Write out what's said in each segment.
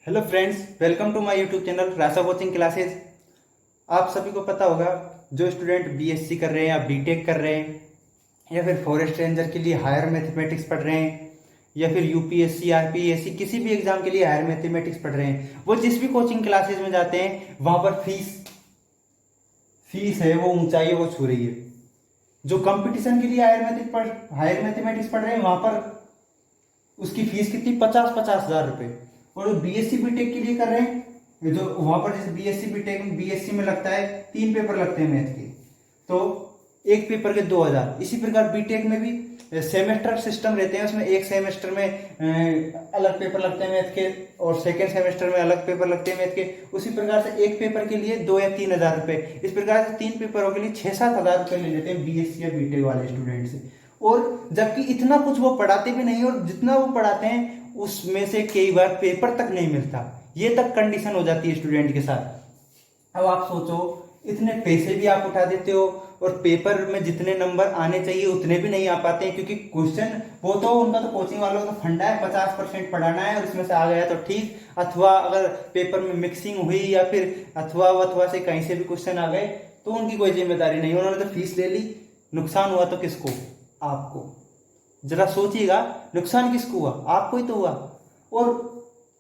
Hello friends, welcome to my YouTube channel Rasa coaching classes. आप सभी को पता होगा, जो स्टूडेंट बीएससी कर रहे हैं या बीटेक कर रहे हैं या फिर फॉरेस्ट रेंजर के लिए हायर मैथमेटिक्स पढ़ रहे हैं या फिर यूपीएससी आरपीएससी किसी भी एग्जाम के लिए हायर मैथमेटिक्स पढ़ रहे हैं, वो जिस भी कोचिंग क्लासेस में जाते हैं वहां पर फीस है वो ऊंचाई वो छू रही है। जो कंपटीशन के लिए हायर मैथमेटिक्स पढ़ रहे हैं वहां पर उसकी फीस कितनी, 50-50 हजार रुपए। और जो बीएससी बीटेक के लिए कर रहे हैं, जो वहां पर जैसे बीएससी बीटेक में बीएससी में लगता है 3 पेपर लगते हैं मैथ के, तो एक पेपर के 2000। इसी प्रकार बीटेक में भी सेमेस्टर सिस्टम रहते हैं, उसमें एक सेमेस्टर में अलग पेपर लगते हैं मैथ के और सेकेंड सेमेस्टर में अलग पेपर लगते हैं मैथ के। उसी प्रकार से एक पेपर के लिए 2 या 3 हजार रुपए, इस प्रकार से 3 पेपरों के लिए 6-7 हजार रुपए ले लेते हैं बीएससी या बीटेक वाले स्टूडेंट से। और जबकि इतना कुछ वो पढ़ाते भी नहीं, और जितना वो पढ़ाते हैं उसमें से कई बार पेपर तक नहीं मिलता। ये तक कंडीशन हो जाती है स्टूडेंट के साथ। अब आप सोचो, इतने पैसे भी आप उठा देते हो और पेपर में जितने नंबर आने चाहिए उतने भी नहीं आ पाते हैं, क्योंकि क्वेश्चन वो तो उनका तो कोचिंग वालों का तो फंडा है 50% पढ़ाना है और इसमें से आ गया तो ठीक, अथवा अगर पेपर में मिक्सिंग हुई या फिर अथवा से कहीं से भी क्वेश्चन आ गए तो उनकी कोई जिम्मेदारी नहीं, उन्होंने तो फीस ले ली। नुकसान हुआ तो किसको? आपको। जरा सोचिएगा, नुकसान किसको हुआ? आपको ही तो हुआ। और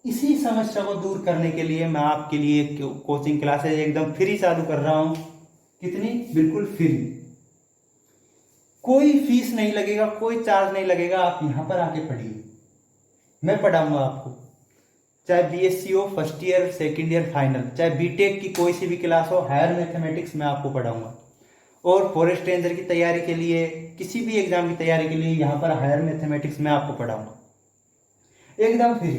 इसी समस्या को दूर करने के लिए मैं आपके लिए कोचिंग क्लासेस एकदम फ्री चालू कर रहा हूं। कितनी? बिल्कुल फ्री। कोई फीस नहीं लगेगा, कोई चार्ज नहीं लगेगा, आप यहां पर आके पढ़िए, मैं पढ़ाऊंगा आपको। चाहे बीएससी हो first year second year final, चाहे बीटेक की कोई सी भी क्लास हो, हायर मैथमेटिक्स मैं आपको पढ़ाऊंगा। और फॉरेस्ट रेंजर की तैयारी के लिए, किसी भी एग्जाम की तैयारी के लिए यहाँ पर हायर मैथमेटिक्स में आपको पढ़ाऊंगा एकदम फ्री।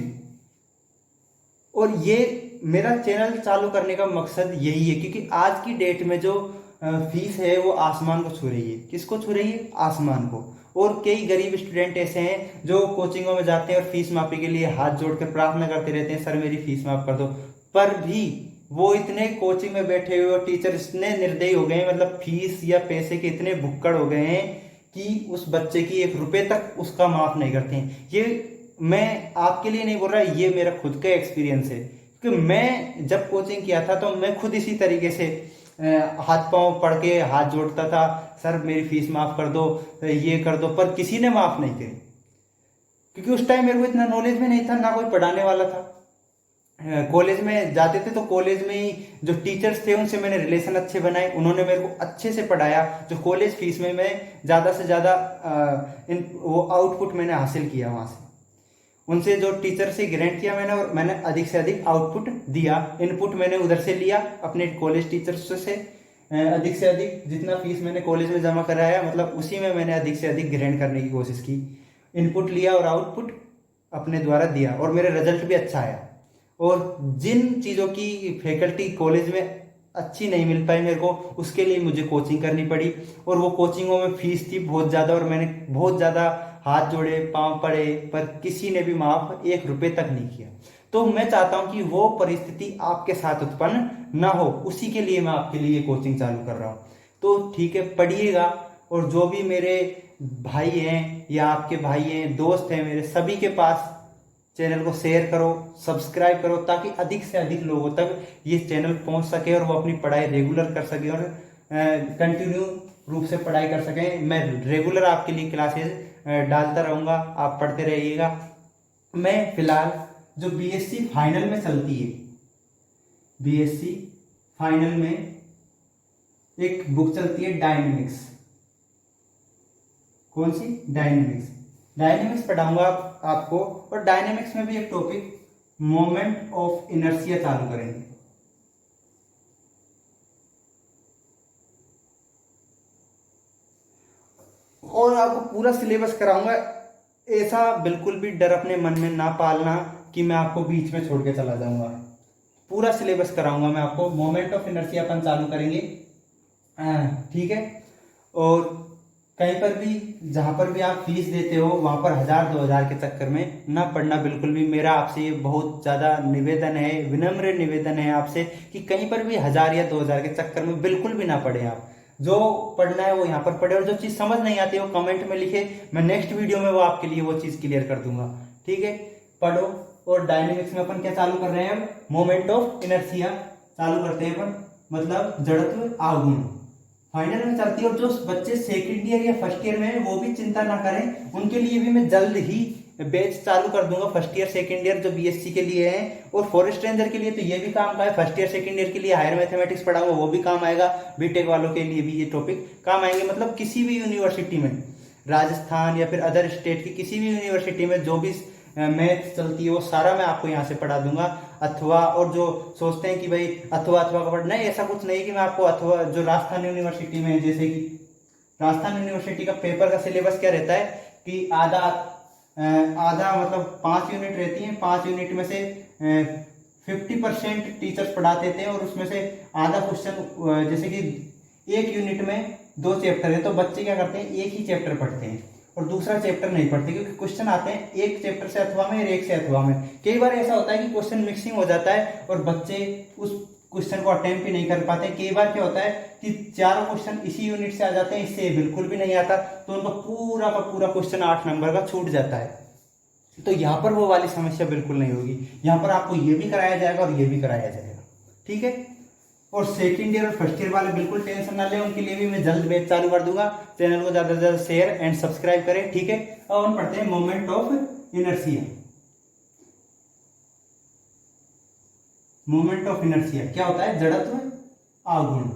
और ये मेरा चैनल चालू करने का मकसद यही है, क्योंकि आज की डेट में जो फीस है वो आसमान को छू रही है। किसको छू रही है? आसमान को। और कई गरीब स्टूडेंट ऐसे हैं जो कोचिंगों में जाते हैं और फीस माफी के लिए हाथ जोड़कर प्रार्थना करते रहते हैं, सर मेरी फीस माफ कर दो। पर भी वो इतने कोचिंग में बैठे हुए और टीचर इतने निर्दयी हो गए हैं, मतलब फीस या पैसे के इतने भुक्कड़ हो गए हैं कि उस बच्चे की 1 रुपए तक उसका माफ नहीं करते हैं। ये मैं आपके लिए नहीं बोल रहा, ये मेरा खुद का एक्सपीरियंस है। क्योंकि मैं जब कोचिंग किया था तो मैं खुद इसी तरीके से हाथ पांव पढ़ के हाथ जोड़ता था, सर मेरी फीस माफ कर दो, ये कर दो, पर किसी ने माफ नहीं करी। क्योंकि उस टाइम मेरे को इतना नॉलेज भी नहीं था, ना कोई पढ़ाने वाला था। कॉलेज में जाते थे तो कॉलेज में ही जो टीचर्स थे उनसे मैंने रिलेशन अच्छे बनाए, उन्होंने मेरे को अच्छे से पढ़ाया। जो कॉलेज फीस में मैं ज़्यादा से ज़्यादा वो आउटपुट मैंने हासिल किया वहाँ से, उनसे जो टीचर से ग्रांट किया मैंने, और मैंने अधिक से अधिक आउटपुट दिया। इनपुट मैंने उधर से लिया अपने कॉलेज टीचर्स से, अधिक से अधिक जितना फीस मैंने कॉलेज में जमा कराया, मतलब उसी में मैंने अधिक से अधिक ग्रांट करने की कोशिश की। इनपुट लिया और आउटपुट अपने द्वारा दिया, और मेरा रिजल्ट भी अच्छा आया। और जिन चीज़ों की फैकल्टी कॉलेज में अच्छी नहीं मिल पाई मेरे को, उसके लिए मुझे कोचिंग करनी पड़ी। और वो कोचिंगों में फीस थी बहुत ज़्यादा, और मैंने बहुत ज़्यादा हाथ जोड़े, पांव पड़े, पर किसी ने भी माफ 1 रुपए तक नहीं किया। तो मैं चाहता हूं कि वो परिस्थिति आपके साथ उत्पन्न ना हो, उसी के लिए मैं आपके लिए कोचिंग चालू कर रहा हूं। तो ठीक है, पढ़िएगा। और जो भी मेरे भाई हैं या आपके भाई हैं, दोस्त हैं मेरे, सभी के पास चैनल को शेयर करो, सब्सक्राइब करो, ताकि अधिक से अधिक लोगों तक ये चैनल पहुंच सके और वो अपनी पढ़ाई रेगुलर कर सके और कंटिन्यू रूप से पढ़ाई कर सकें। मैं रेगुलर आपके लिए क्लासेस डालता रहूंगा, आप पढ़ते रहिएगा। मैं फिलहाल जो बीएससी फाइनल में चलती है, बीएससी फाइनल में एक बुक चलती है डायनेमिक्स। कौन सी? डायनेमिक्स। डायनेमिक्स पढ़ाऊंगा आपको। और डायनेमिक्स में भी एक टॉपिक मोमेंट ऑफ इनर्शिया चालू करेंगे। और आपको पूरा सिलेबस कराऊंगा। ऐसा बिल्कुल भी डर अपने मन में ना पालना कि मैं आपको बीच में छोड़ के चला जाऊंगा। पूरा सिलेबस कराऊंगा मैं आपको। मोमेंट ऑफ इनर्शिया अपन चालू करेंगे, ठीक है। और कहीं पर भी, जहां पर भी आप फीस देते हो वहां पर 1000-2000 के चक्कर में ना पढ़ना बिल्कुल भी। मेरा आपसे ये बहुत ज्यादा निवेदन है, विनम्र निवेदन है आपसे, कि कहीं पर भी 1000 या 2000 के चक्कर में बिल्कुल भी ना पढ़े आप। जो पढ़ना है वो यहाँ पर पढ़े, और जो चीज समझ नहीं आती है वो कमेंट में लिखे, मैं नेक्स्ट वीडियो में वो आपके लिए वो चीज क्लियर कर दूंगा। ठीक है, पढ़ो, और डायनेमिक्स में अपन क्या चालू कर रहे हैं, अब मोमेंट ऑफ इनर्शिया चालू करते हैं अपन, मतलब जड़त्व आघूर्ण फाइनल में चलती है। और जो बच्चे सेकंड ईयर या फर्स्ट ईयर में हैं वो भी चिंता ना करें, उनके लिए भी मैं जल्द ही बैच चालू कर दूंगा, फर्स्ट ईयर सेकंड ईयर जो बीएससी के लिए है। और फॉरेस्ट रेंजर के लिए तो ये भी काम का है, फर्स्ट ईयर सेकंड ईयर के लिए हायर मैथमेटिक्स पढ़ाऊंगा वो भी काम आएगा, बीटेक वालों के लिए भी ये टॉपिक काम आएंगे। मतलब किसी भी यूनिवर्सिटी में, राजस्थान या फिर अदर स्टेट की किसी भी यूनिवर्सिटी में जो भी मैथ चलती है वो सारा मैं आपको यहाँ से पढ़ा दूंगा। अथवा, और जो सोचते हैं कि भाई अथवा अथवा का पढ़ना है, ऐसा कुछ नहीं कि मैं आपको अथवा, जो राजस्थान यूनिवर्सिटी में है, जैसे कि राजस्थान यूनिवर्सिटी का पेपर का सिलेबस क्या रहता है कि आधा आधा मतलब 5 यूनिट रहती हैं, 5 यूनिट में से 50% टीचर्स पढ़ाते थे, और उसमें से आधा क्वेश्चन, जैसे कि एक यूनिट में 2 चैप्टर है तो बच्चे क्या करते हैं, एक ही चैप्टर पढ़ते हैं और दूसरा चैप्टर नहीं पढ़ते, क्योंकि क्वेश्चन आते हैं एक चैप्टर से अथवा में और एक से अथवा में। कई बार ऐसा होता है कि क्वेश्चन मिक्सिंग हो जाता है और बच्चे उस क्वेश्चन को अटेम्प्ट ही नहीं कर पाते। कई बार क्या होता है कि चारों क्वेश्चन इसी यूनिट से आ जाते हैं, इससे बिल्कुल भी नहीं आता, तो उनका पूरा का पूरा क्वेश्चन 8 नंबर का छूट जाता है। तो यहाँ पर वो वाली समस्या बिल्कुल नहीं होगी, यहाँ पर आपको ये भी कराया जाएगा और ये भी कराया जाएगा, ठीक है। और सेकंड ईयर और फर्स्ट ईयर वाले बिल्कुल टेंशन ना ले, उनके लिए भी मैं जल्द बैच चालू कर दूंगा। चैनल को ज्यादा से ज्यादा शेयर एंड सब्सक्राइब करें, ठीक है। अब हम पढ़ते हैं moment of inertia. Moment of inertia क्या होता है, जड़त्व आघूर्ण।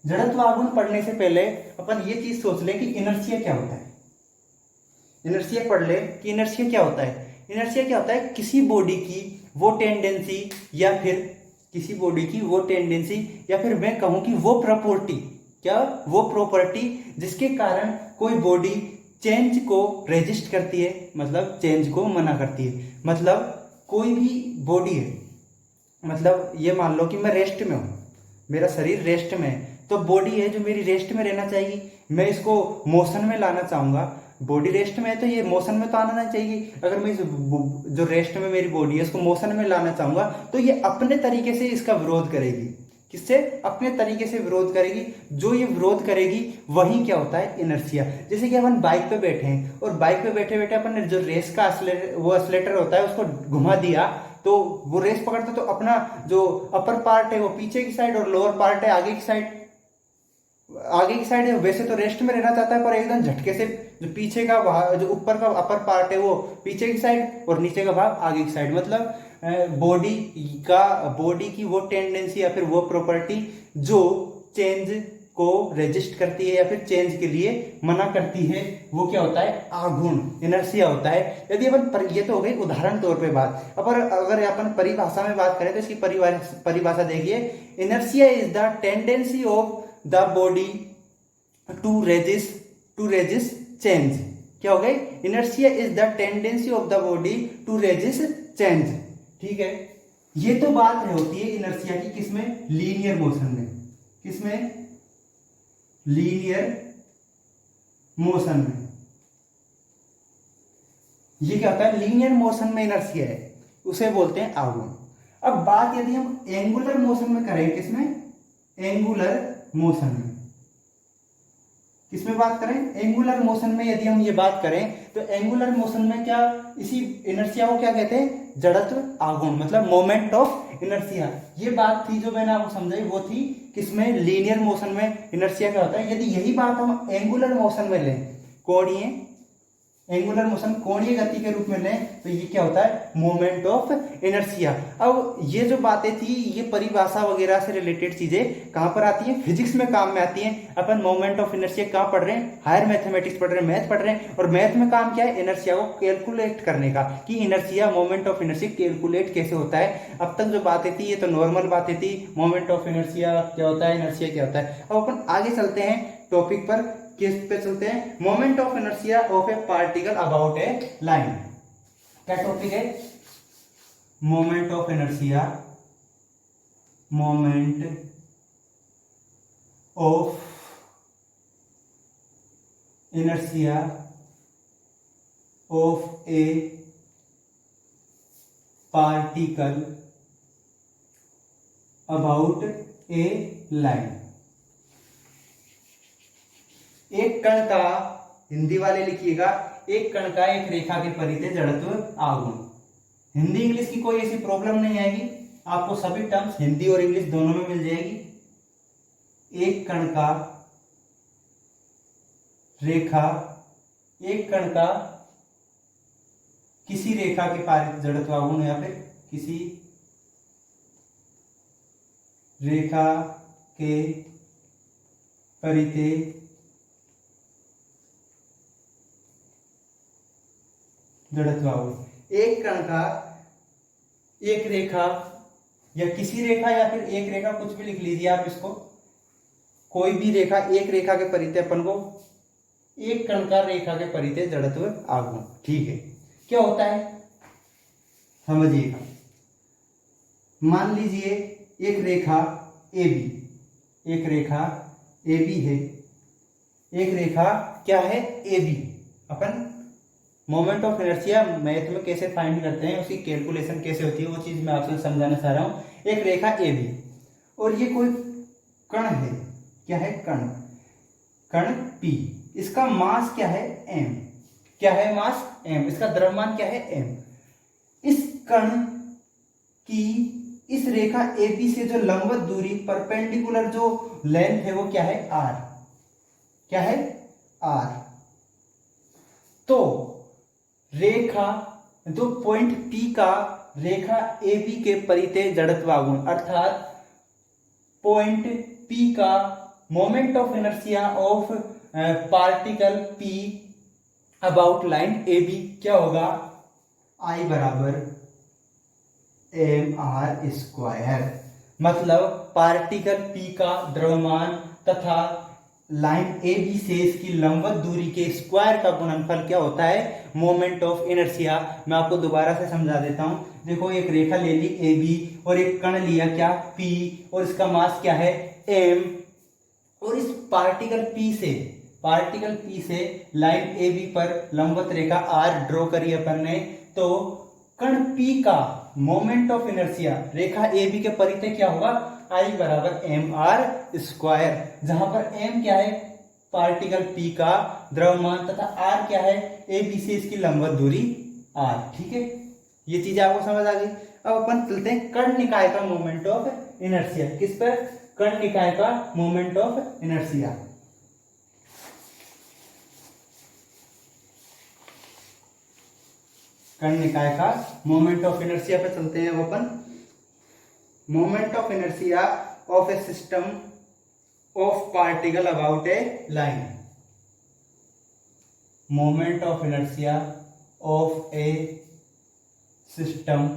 जड़त्व आघूर्ण पढ़ने से पहले अपन ये चीज सोच लें कि इनर्शिया क्या होता है। इनर्शिया पढ़ ले कि इनर्शिया क्या होता है। इनर्शिया क्या होता है, किसी बॉडी की वो टेंडेंसी या फिर किसी बॉडी की वो टेंडेंसी या फिर मैं कहूं कि वो प्रॉपर्टी, क्या वो प्रॉपर्टी जिसके कारण कोई बॉडी चेंज को रेजिस्ट करती है, मतलब चेंज को मना करती है। मतलब कोई भी बॉडी है, मतलब ये मान लो कि मैं रेस्ट में हूं, मेरा शरीर रेस्ट में है, तो बॉडी है जो मेरी रेस्ट में रहना चाहिए, मैं इसको मोशन में लाना चाहूंगा। बॉडी रेस्ट में है तो ये मोशन में तो आना नहीं चाहिए। अगर मैं जो रेस्ट में मेरी बॉडी है उसको मोशन में लाना चाहूंगा तो ये अपने तरीके से इसका विरोध करेगी। किससे? अपने तरीके से विरोध करेगी। जो ये विरोध करेगी वही क्या होता है, इनर्शिया। जैसे कि अपन बाइक पे बैठे हैं और बाइक पे बैठे बैठे अपन ने जो रेस का एक्सीलरेटर होता है उसको घुमा दिया, तो वो रेस पकड़ता तो अपना जो अपर पार्ट है वो पीछे की साइड और लोअर पार्ट है आगे की साइड, वैसे तो रेस्ट में रहना चाहता है, पर एकदम झटके से जो पीछे का भाग, जो ऊपर का अपर पार्ट है वो पीछे की साइड और नीचे का भाग आगे की साइड। मतलब बॉडी की वो टेंडेंसी या फिर वो प्रॉपर्टी जो चेंज को रेजिस्ट करती है या फिर चेंज के लिए मना करती है, वो क्या होता है, आघूर्ण, इनर्शिया होता है। यदि अपन ये तो हो गई उदाहरण तौर पे बात। अगर अपन परिभाषा में बात करें तो इसकी परिभाषा देखिए, inertia is the tendency of the body to resist change. क्या हो गई, inertia is the tendency of the body to resist change, ठीक है। ये तो बात होती है इनर्शिया की किसमें, लीनियर मोशन में। किसमें? लीनियर मोशन में। ये क्या होता है, लीनियर मोशन में इनर्शिया है, उसे बोलते हैं आघूर्ण। अब बात यदि हम एंगुलर मोशन में करें, किसमें, एंगुलर मोशन में, किसमें बात करें, एंगुलर मोशन में यदि हम ये बात करें तो एंगुलर मोशन में क्या, इसी इनर्शिया को क्या कहते हैं, जड़त्व आघूर्ण, मतलब मोमेंट ऑफ इनर्शिया। ये बात थी जो मैंने आपको समझाई, वो थी किसमें, लीनियर मोशन में इनर्शिया क्या होता है। यदि यही बात हम एंगुलर मोशन में लें, कोणीय एंगुलर मोशन कोणीय गति के रूप में लें, तो ये क्या होता है, मोमेंट ऑफ इनर्शिया। अब ये जो बातें थी, ये परिभाषा वगैरह से रिलेटेड चीजें कहां पर आती हैं, फिजिक्स में काम में आती हैं। अपन मोमेंट ऑफ इनर्शिया कहां पढ़ रहे हैं, हायर मैथमेटिक्स पढ़ रहे हैं, मैथ पढ़ रहे हैं। और मैथ में काम क्या है, इनर्शिया को कैलकुलेट करने का, कि inertia, moment of inertia calculate कैसे होता है। अब तक जो बातें थी ये तो नॉर्मल बातें थी, मोमेंट ऑफ इनर्शिया क्या होता है, इनर्शिया क्या होता है। अब अपन आगे चलते हैं टॉपिक पर, किस पे चलते हैं, moment of inertia of A particle about a line. क्या टॉपिक है, moment of inertia, moment of inertia of A particle about a line. एक कण का हिंदी वाले लिखिएगा, एक कण का एक रेखा के परिधि जड़त्व आघूर्ण। हिंदी इंग्लिश की कोई ऐसी प्रॉब्लम नहीं आएगी, आपको सभी टर्म्स हिंदी और इंग्लिश दोनों में मिल जाएगी। एक कण का रेखा, एक कण का किसी रेखा के पारित जड़त्व आघूर्ण या फिर किसी रेखा के परिधि जड़त्व आघूर्ण। एक कण का एक रेखा या किसी रेखा या फिर एक रेखा, कुछ भी लिख लीजिए आप इसको, कोई भी रेखा, एक रेखा के परिधि अपन को एक कण का रेखा के परिधि जड़त्व आघूर्ण। ठीक है, क्या होता है समझिएगा। मान लीजिए एक रेखा AB, एक रेखा AB है, एक रेखा क्या है AB। Upon moment of inertia math में कैसे फाइंड करते हैं, उसकी कैलकुलेशन कैसे होती है, वो चीज मैं आपसे समझाना चाह रहा हूं। एक रेखा AB और ये कोई कण है, क्या है कण, कण P, इसका मास क्या है m, क्या है मास m, इसका द्रव्यमान क्या है m। इस कण की इस रेखा AB से जो लंबवत दूरी, परपेंडिकुलर जो लेंथ है, वो क्या है r, क्या है r। तो रेखा जो पॉइंट P का रेखा AB के परिधि जड़त्व आघूर्ण, अर्थात पॉइंट P का moment of inertia of particle P about line AB क्या होगा, I बराबर mr²। मतलब पार्टिकल P का द्रव्यमान तथा लाइन AB से इसकी लंबवत दूरी के स्क्वायर का गुणनफल क्या होता है, मोमेंट ऑफ इनर्शिया। मैं आपको दोबारा से समझा देता हूं। देखो एक रेखा ले ली AB और एक कण लिया क्या P और इसका मास क्या है m, और इस पार्टिकल P से लाइन AB पर लंबवत रेखा R ड्रॉ करी अपन ने। तो कण P का moment of inertia Rekha AB के परिधि क्या होगा, I बराबर mr², जहां पर m क्या है पार्टिकल P का द्रव्यमान तथा r क्या है AB से इसकी लंबवत दूरी r। ठीक है, ये चीज आपको समझ आ गई। अब अपन चलते हैं कण निकाय का मोमेंट ऑफ इनर्शिया। किस पर, कण निकाय का मोमेंट ऑफ इनर्शिया। कण निकाय का मोमेंट ऑफ इनर्शिया पे चलते हैं अपन। Moment of inertia of a system of particle about a line. Moment of inertia of a system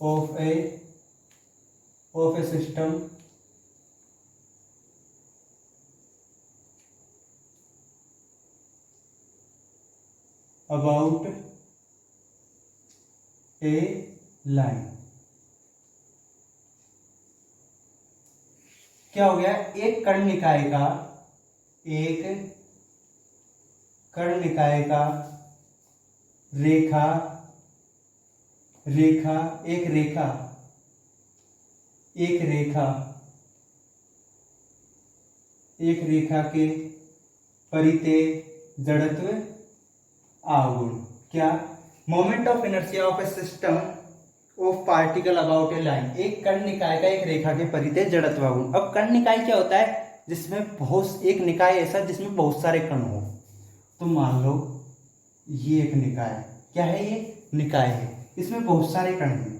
of a system about a line। क्या हो गया, एक कण निकाय का, एक कण निकाय का रेखा एक रेखा के परिधि जड़त्व आघूर्ण। क्या, moment of inertia of a system of particle about a line. एक कण निकाय का एक रेखा के परिधि जड़त्व आघूर्ण। अब कण निकाय क्या होता है, जिसमें बहुत, एक निकाय ऐसा जिसमें बहुत सारे कण हो। तो मान लो ये एक निकाय, क्या है ये निकाय है, इसमें बहुत सारे कण हैं।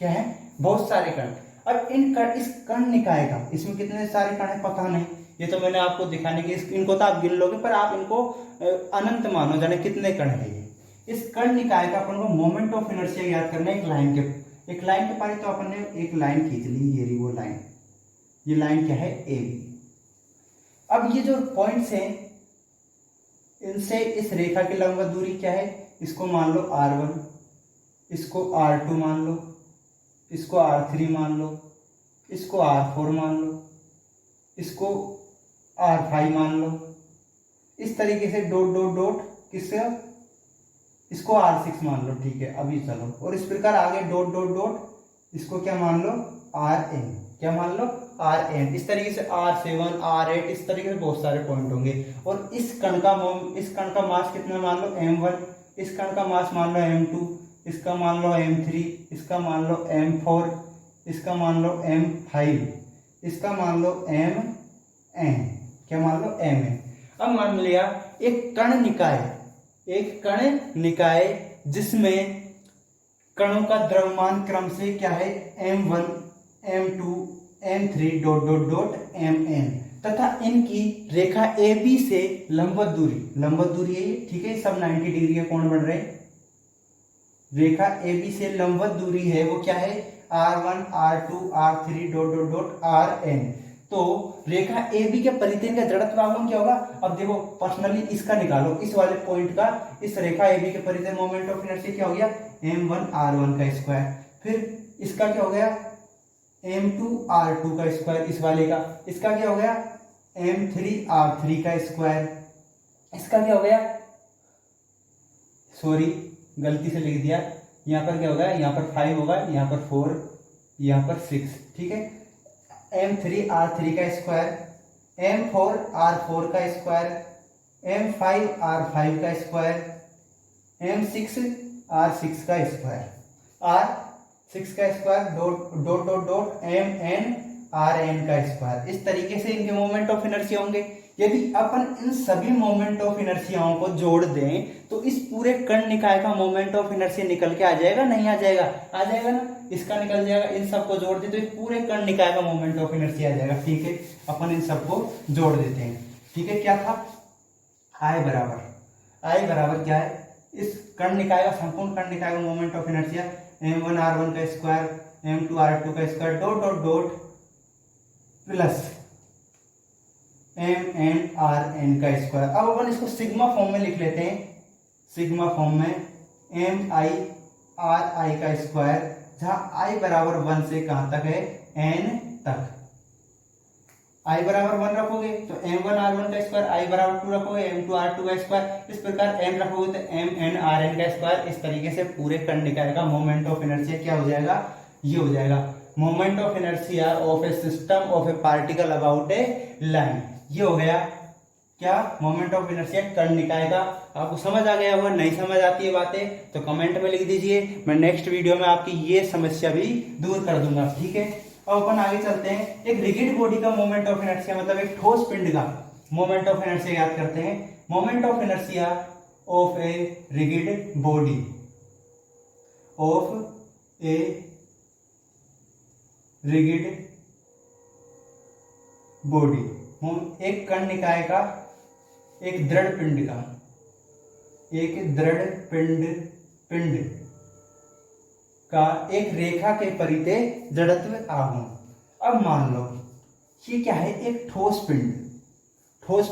क्या है, बहुत सारे कण। अब इन कण, इस कण निकाय का, इसमें कितने सारे कण है पता नहीं, ये तो मैंने आपको दिखाने के, इनको तो आप गिन लोगे, पर आप इनको अनंत मानो, जाने कितने कण है ये। इस कण निकाय का अपन को मोमेंट ऑफ इनर्शिया याद करना है। एक लाइन के पारी, तो अपन ने एक लाइन खींच ली, ये रही वो लाइन, ये लाइन क्या है AB। अब ये जो पॉइंट्स हैं, इनसे इस रेखा की लंबवत दूरी क्या है, इसको मान लो R1, इसको R2 मान लो, इसको R3 मान लो, इसको R4 मान लो, इसको R5 मान लो। इस तरीके से डॉट डॉट डॉट किससे, इसको R6 मान लो। ठीक है, अभी चलो, और इस प्रकार आगे डॉट डॉट डॉट इसको क्या मान लो, आर एन, क्या मान लो, आर एन। इस तरीके से R7 R8 इस तरीके से बहुत सारे पॉइंट होंगे। और इस कण का मास कितना मान लो, m1, इस कण का मास मान लो m2, इसका मान लो m3, इसका मान लो m4, इसका मान लो m5, इसका मान लो mn, क्या मान लो mn। अब मान लिया एक कण निकाय जिसमें कणों का द्रव्यमान क्रम से क्या है, m1 m2 m3 dot dot dot mn, तथा इनकी रेखा AB से लंबवत दूरी है ये, ठीक है, सब 90 डिग्री के कोण बन रहे हैं। रेखा AB से लंबवत दूरी है वो क्या है, R1 R2 R3 dot dot dot Rn। तो रेखा AB के परिधि का जड़त्व आघूर्ण क्या होगा, अब देखो पर्सनली इसका निकालो, इस वाले पॉइंट का, इस रेखा AB के परिधि मोमेंट ऑफ इनर्शिया क्या हो गया, m1 R1 का स्क्वायर, फिर इसका क्या हो गया, m2 R2 का स्क्वायर, इस वाले का, इसका क्या हो गया, m3 R3 का स्क्वायर, इसका क्या हो गया, सॉरी गलती से लिख दिया, यहाँ पर क्या होगा, यहाँ पर 5 होगा, यहाँ पर 4, यहाँ पर 6, ठीक है, m3 R3 का स्क्वायर, m4 R4 का स्क्वायर, m5 R5 का स्क्वायर, m6 R6 का स्क्वायर, R6 का square dot dot dot dot mn Rn का स्क्वायर। इस तरीके से इनके मोमेंट ऑफ इनर्शिया होंगे। यदि अपन इन सभी मोमेंट ऑफ इनर्शियाओं को जोड़ दें तो इस पूरे कण निकाय का मोमेंट ऑफ इनर्शिया निकल के आ जाएगा, नहीं आ जाएगा, आ जाएगा ना, इसका निकल जाएगा। इन सबको जोड़ दे तो इस पूरे कण निकाय का मोमेंट ऑफ इनर्शिया आ जाएगा, ठीक है। अपन इन सबको जोड़ देते हैं, ठीक है। क्या था, I बराबर क्या है, इस कण निकाय का, संपूर्ण कण निकाय का moment of inertia m1 r1 का स्क्वायर m2 r2 का square dot dot dot plus mn rn का स्क्वायर। अब अपन इसको सिग्मा फॉर्म में लिख लेते हैं, सिग्मा फॉर्म में mi ri का स्क्वायर, जहां i बराबर 1 से कहां तक है, n तक। i बराबर 1 रखोगे तो m1 r1 का स्क्वायर, i बराबर 2 रखोगे m2 r2 का स्क्वायर, इस प्रकार n रखोगे तो mn rn का स्क्वायर। इस तरीके से पूरे कण निकाय का मोमेंट ऑफ इनर्शिया क्या हो जाएगा, ये हो जाएगा moment of inertia of a system of A particle about a line. ये हो गया क्या, मोमेंट ऑफ इनर्शिया कण निकाय का। आपको समझ आ गया होगा, नहीं समझ आती है बातें तो कमेंट में लिख दीजिए, मैं नेक्स्ट वीडियो में आपकी ये समस्या भी दूर कर दूंगा, ठीक है। अब अपन आगे चलते हैं, एक रिजिड बॉडी का मोमेंट ऑफ इनर्शिया, मतलब एक ठोस पिंड का मोमेंट ऑफ इनर्शिया याद करते हैं। Moment of inertia of a rigid body, of a rigid body, एक कण निकाय का, एक दृढ़ पिंड का, एक दृढ़ पिंड का एक रेखा के परिधि जड़त्व आघूर्ण। अब मान लो ये क्या है, एक ठोस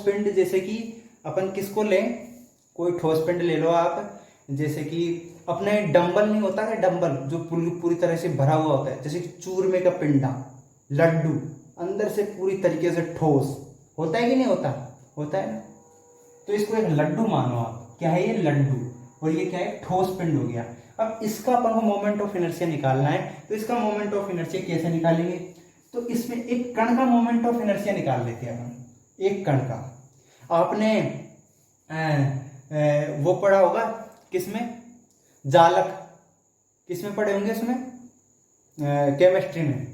पिंड, जैसे कि अपन किसको लें, कोई ठोस पिंड ले लो आप, जैसे कि अपने डंबल नहीं होता है, डंबल जो पूरी तरह से भरा हुआ होता है, जैसे कि चूरमे का पिंडा, लड्डू, अंदर से पूरी तरीके से ठोस होता है कि नहीं होता, होता है ना। तो इसको एक लड्डू मानो आप, क्या है ये, लड्डू, और ये क्या है, ठोस पिंड हो गया। अब इसका अपन को मोमेंट ऑफ इनर्शिया निकालना है, तो इसका मोमेंट ऑफ इनर्शिया कैसे निकालेंगे, तो इसमें एक कण का मोमेंट ऑफ इनर्शिया निकाल लेते हैं अपन। एक कण का आपने वो पढ़ा होगा किसमें, जालक, किसमें पढ़े होंगे उसमें, केमिस्ट्री में।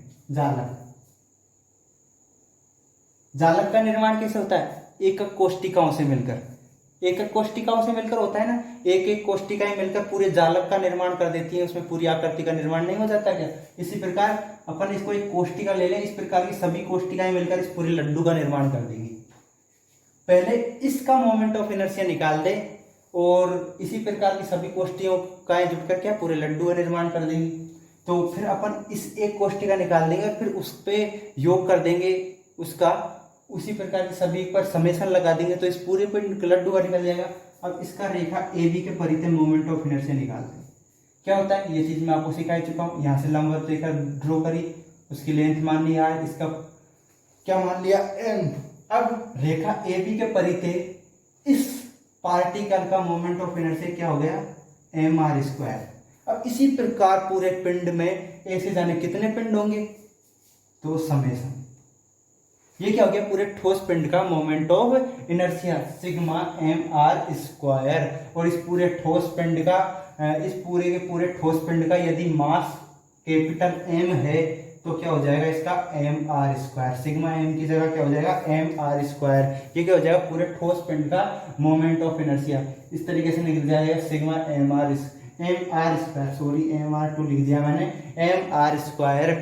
जालक का निर्माण कैसे होता है, एकक कोष्टिकाओं से मिलकर, एकक कोष्टिकाओं से मिलकर होता है ना, एक एक कोष्टिकाएं मिलकर पूरे जालक का निर्माण कर देती है, उसमें पूरी आकृति का निर्माण नहीं हो जाता क्या। इसी प्रकार अपन इसको एक कोष्टिका ले लें, इस प्रकार की सभी कोष्टिकाएं मिलकर इस पूरे लड्डू का निर्माण कर देंगी। पहले इसका मोमेंट ऑफ इनर्शिया निकाल दे और इसी प्रकार की सभी कोष्टिकाएं जुटकर क्या पूरे लड्डू का निर्माण कर देंगी। तो फिर अपन इस एक कोष्टिका निकाल देंगे, फिर उस पर योग कर देंगे उसका, उसी प्रकार की सभी पर समेशन लगा देंगे तो इस पूरे पे लड्डू का निकल जाएगा। अब इसका रेखा ए बी के परिधि मोमेंट ऑफ इनर्शिया निकाल दें, क्या होता है, ये चीज मैं आपको सिखा चुका हूँ। यहाँ से लंबवत रेखा ड्रॉ करी, उसकी लेंथ मान लिया है, इसका क्या मान लिया, एम। अब रेखा ए बी के परिधि इस पार्टिकल का मोमेंट ऑफ इनर्शिया क्या हो गया, mr²। अब इसी प्रकार पूरे पिंड में ए से जाने कितने पिंड होंगे, तो समेशन, ये क्या हो गया, पूरे ठोस पिंड का moment of inertia sigma M R square. और इस पूरे ठोस पिंड का, इस पूरे के पूरे ठोस पिंड का यदि मास कैपिटल एम है तो क्या हो जाएगा इसका M R square, sigma M की जगह क्या हो जाएगा एम आर स्क्वायर। ये क्या हो जाएगा पूरे ठोस पिंड का मोमेंट ऑफ इनर्शिया। इस तरीके से निकल जाएगा sigma M R square, sorry M R two लिख दिया मैंने, एम आर स्क्वायर।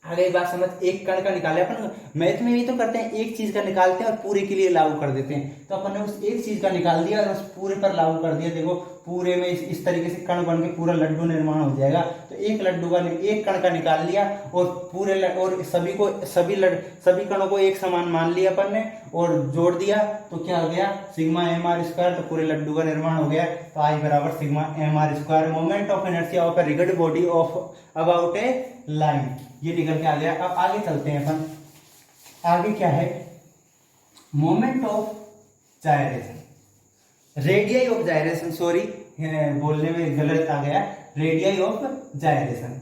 आगे बात समझ, एक कण का निकाले अपन मैथ में भी तो करते हैं, एक चीज का निकालते हैं और पूरे के लिए लागू कर देते हैं। तो अपन ने उस एक चीज का निकाल दिया और उस पूरे पर लागू कर दिया, देखो पूरे में इस तरीके से कण बन के पूरा लड्डू निर्माण हो जाएगा। तो एक लड्डू का, एक कण का निकाल लिया और पूरे और सभी कणों को एक समान मान लिया अपन ने और जोड़ दिया, तो क्या हो गया सिग्मा एम आर स्क्वायर। तो पूरे लड्डू का निर्माण हो गया। तो आई बराबर sigma M R square, moment of inertia of a rigid body of about a line, ये निकल के आ गया। अब आगे चलते हैं अपन, आगे क्या है, moment of gyration, radii of gyration, sorry बोलने में गलत आ गया, radii of gyration,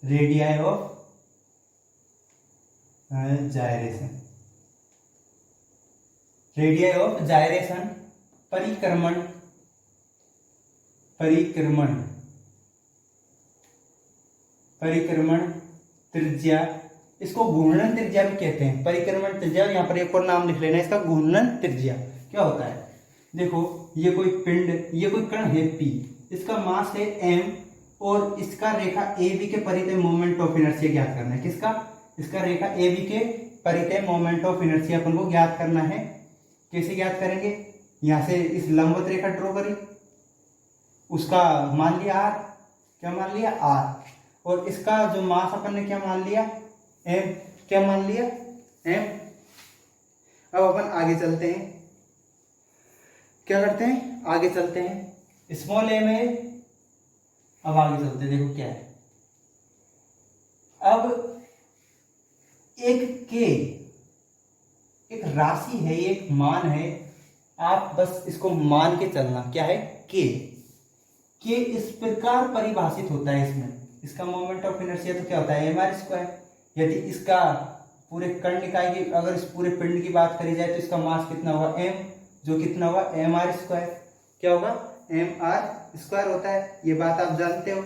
radii of gyration, radii of gyration, परिक्रमण, परिक्रमण, परिक्रमण त्रिज्या, इसको घूर्णन त्रिज्या भी कहते हैं, परिक्रमण त्रिज्या। यहाँ पर एक और नाम लिख लेना इसका, घूर्णन त्रिज्या। क्या होता है, देखो ये कोई पिंड, ये कोई कण है P, इसका मास है m और इसका रेखा AB के परितः मोमेंट ऑफ इनर्शिया ज्ञात करना है। किसका, इसका रेखा AB के परितः मोमेंट ऑफ इनर्शिया अपन को ज्ञात करना है। कैसे ज्ञात करेंगे, यहां से इस लंबवत रेखा ड्रॉ करी, उसका मान लिया R, क्या मान लिया R, और इसका जो मास अपन ने क्या मान लिया m, क्या मान लिया m। अब अपन आगे चलते हैं, क्या करते हैं, आगे चलते हैं, स्मॉल m है। अब आगे चलते हैं, देखो क्या है, अब एक k, एक राशि है, एक मान है, आप बस इसको मान के चलना, क्या है k इस प्रकार परिभाषित होता है, इसमें इसका मोमेंट ऑफ इनर्शिया तो क्या होता है एम आर स्क्वायर। यदि इसका पूरे कण निकाय की, अगर इस पूरे पिंड की बात करी जाए तो इसका मास कितना होगा m, जो कितना होगा एम आर स्क्वायर, क्या होगा एम आर स्क्वायर होता है। ये बात आप जानते हो,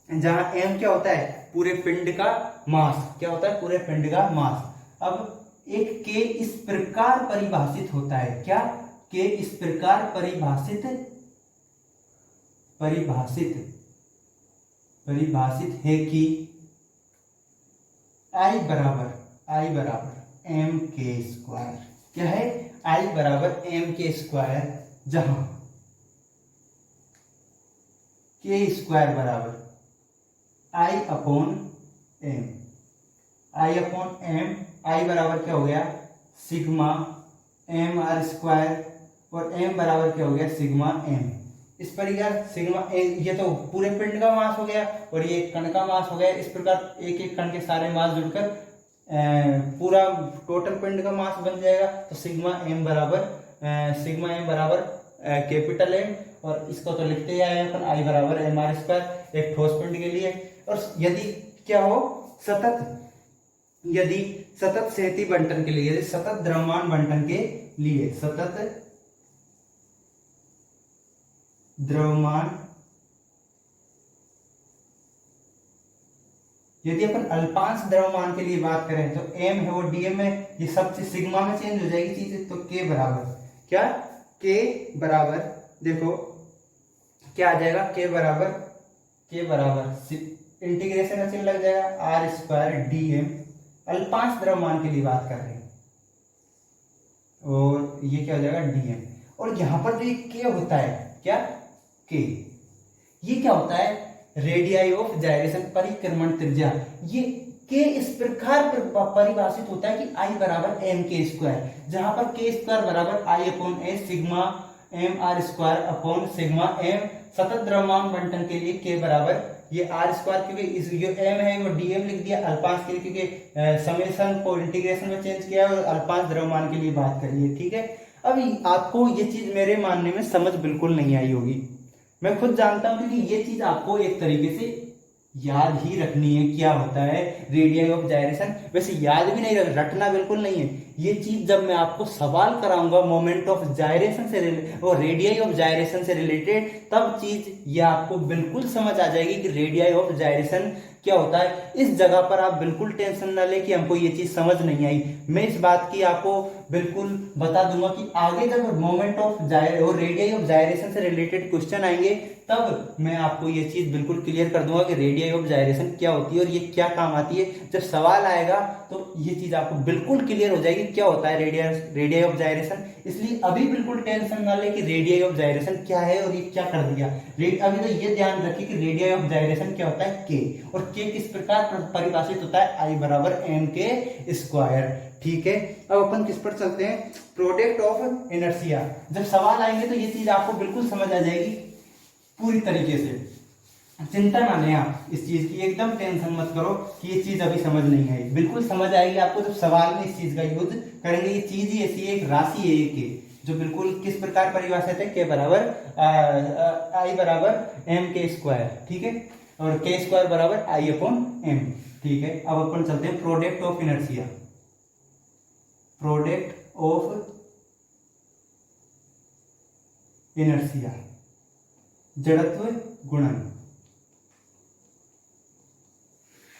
जहां m क्या होता है पूरे पिंड का मास, क्या होता है पूरे पिंड का मास। अब एक k इस प्रकार परिभाषित होता है, क्या k इस प्रकार परिभाषित है कि I बराबर एम के स्क्वायर, क्या है I बराबर एम के स्क्वायर, जहां के स्क्वायर बराबर I अपॉन एम, I बराबर क्या हो गया सिग्मा एम आर स्क्वायर, और m बराबर क्या हो गया सिग्मा m। इस प्रकार सिग्मा ये तो पूरे पिंड का मास हो गया और ये कण का मास हो गया। इस प्रकार एक एक कण के सारे मास जुड़कर पूरा टोटल पिंड का मास बन जाएगा। तो सिग्मा m बराबर कैपिटल M, और इसको तो लिखते ही आए अपन I बराबर एम आर स्क्वायर एक ठोस पिंड के लिए। और यदि क्या हो सतत सहती बंटन के लिए, यदि सतत द्रव्यमान बंटन के लिए, सतत द्रव्यमान, यदि अपन अल्पांश द्रव्यमान के लिए बात करें तो m है वो dm में, ये सब चीज सिग्मा में चेंज हो जाएगी चीज। तो k बराबर क्या, k बराबर देखो क्या आ जाएगा, k बराबर इंटीग्रेशन का चिन्ह लग जाएगा r स्क्वायर dm, अल्पांश द्रव्यमान के लिए बात कर रहे हैं, और ये क्या हो जाएगा dm। और यहां पर जो ये k होता है, क्या k, ये क्या होता है रेडियई ऑफ जायरेशन, परिक्रमण त्रिज्या। ये k इस प्रकार परिभाषित होता है कि I बराबर एम के स्क्वायर, जहां पर k स्क्वायर बराबर I upon A sigma M R square upon sigma m। सतत द्रव्यमान बंटन के लिए k बराबर ये r स्क्वायर, क्योंकि इस जो m है वो dm लिख दिया अल्पांश के लिए, क्योंकि समेशन को इंटीग्रेशन में चेंज किया और अल्पांश द्रव्यमान के लिए बात करिए, ठीक है। अब आपको ये चीज मेरे मानने में समझ बिल्कुल नहीं आई होगी, मैं खुद जानता हूं, क्योंकि ये चीज आपको एक तरीके से याद ही रखनी है क्या होता है रेडियस ऑफ जायरेशन। वैसे याद भी नहीं रटना बिल्कुल नहीं है, ये चीज जब मैं आपको सवाल कराऊंगा मोमेंट ऑफ जायरेशन से और रेडियस ऑफ जायरेशन से रिलेटेड, तब चीज ये आपको बिल्कुल समझ आ जाएगी कि रेडियस ऑफ जायरेशन क्या होता है। इस जगह पर आप बिल्कुल टेंशन ना ले कि हमको ये चीज समझ नहीं आई, मैं इस बात की आपको बिल्कुल बता दूंगा कि आगे जब मोमेंट ऑफ और रेडियस ऑफ जायरेशन से रिलेटेड क्वेश्चन आएंगे तब मैं आपको ये चीज बिल्कुल क्लियर कर दूंगा कि रेडियस ऑफ जायरेशन क्या होती है और ये क्या काम आती है। जब सवाल आएगा तो ये चीज आपको बिल्कुल क्लियर हो जाएगी क्या होता है रेडियस ऑफ जायरेशन। इसलिए अभी बिल्कुल टेंशन ना ले कि रेडियस ऑफ जायरेशन क्या है और ये क्या कर दिया। अभी तो ये ध्यान रखिए कि रेडियस ऑफ जायरेशन क्या होता है के, और के किस प्रकार परिभाषित होता है आई बराबर एम के स्क्वायर। ठीक है, अब अपन किस पर चलते हैं, प्रोडक्ट ऑफ इनर्शिया। जब सवाल आएंगे तो ये चीज आपको बिल्कुल समझ आ जाएगी पूरी तरीके से। चिंता ना लें आप इस चीज की, एकदम टेंशन मत करो कि ये चीज अभी समझ नहीं आई, बिल्कुल समझ आएगी आपको जब सवाल में इस चीज का यूज करेंगे। ये चीज ही ऐसी एक राशि है के, जो बिल्कुल किस प्रकार परिभाषित है, के बराबर आई बराबर एम के स्क्वायर। ठीक है, और के स्क्वायर बराबर आई अपॉन एम। ठीक है, अब अपन चलते हैं product of inertia. Product of inertia, जड़त्व गुणन।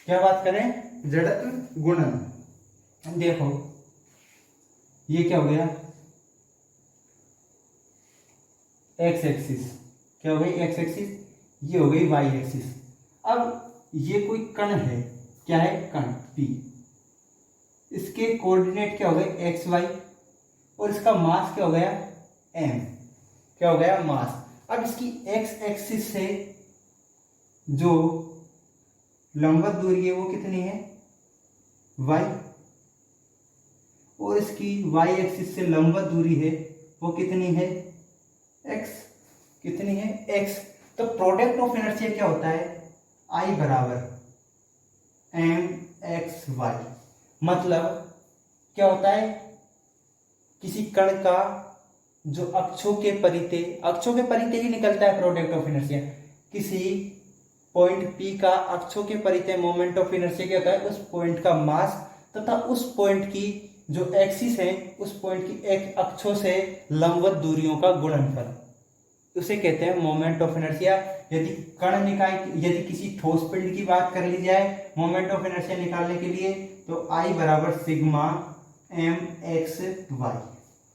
क्या बात करें, जड़त्व गुणन। देखो ये क्या हो गया, एक्स एक्सिस, क्या हो गई एक्स एक्सिस, ये हो गई वाई एक्सिस। अब ये कोई कण है, क्या है कण P, इसके कोऑर्डिनेट क्या हो गए एक्स वाई, और इसका मास क्या हो गया m, क्या हो गया मास। अब इसकी एक्स एक्सिस से जो लंबवत दूरी है वो कितनी है y, और इसकी y एक्सिस से लंबवत दूरी है वो कितनी है x, कितनी है x। तो प्रोडक्ट ऑफ इनर्शिया क्या होता है, I बराबर mxy। मतलब क्या होता है, किसी कण का जो अक्षों के परिते ही निकलता है प्रोडक्ट ऑफ इनर्शिया। किसी पॉइंट P का अक्षों के परिते मोमेंट ऑफ इनर्शिया क्या होता है, उस पॉइंट का मास तथा उस पॉइंट की जो एक्सिस है, उस पॉइंट की एक अक्षों से लंबवत दूरियों का गुणनफल, उसे कहते हैं मोमेंट ऑफ इनर्शिया। यदि किसी ठोस पिंड की बात कर ली जाए मोमेंट ऑफ इनर्शिया निकालने के लिए, तो I बराबर सिग्मा एम एक्स वाई,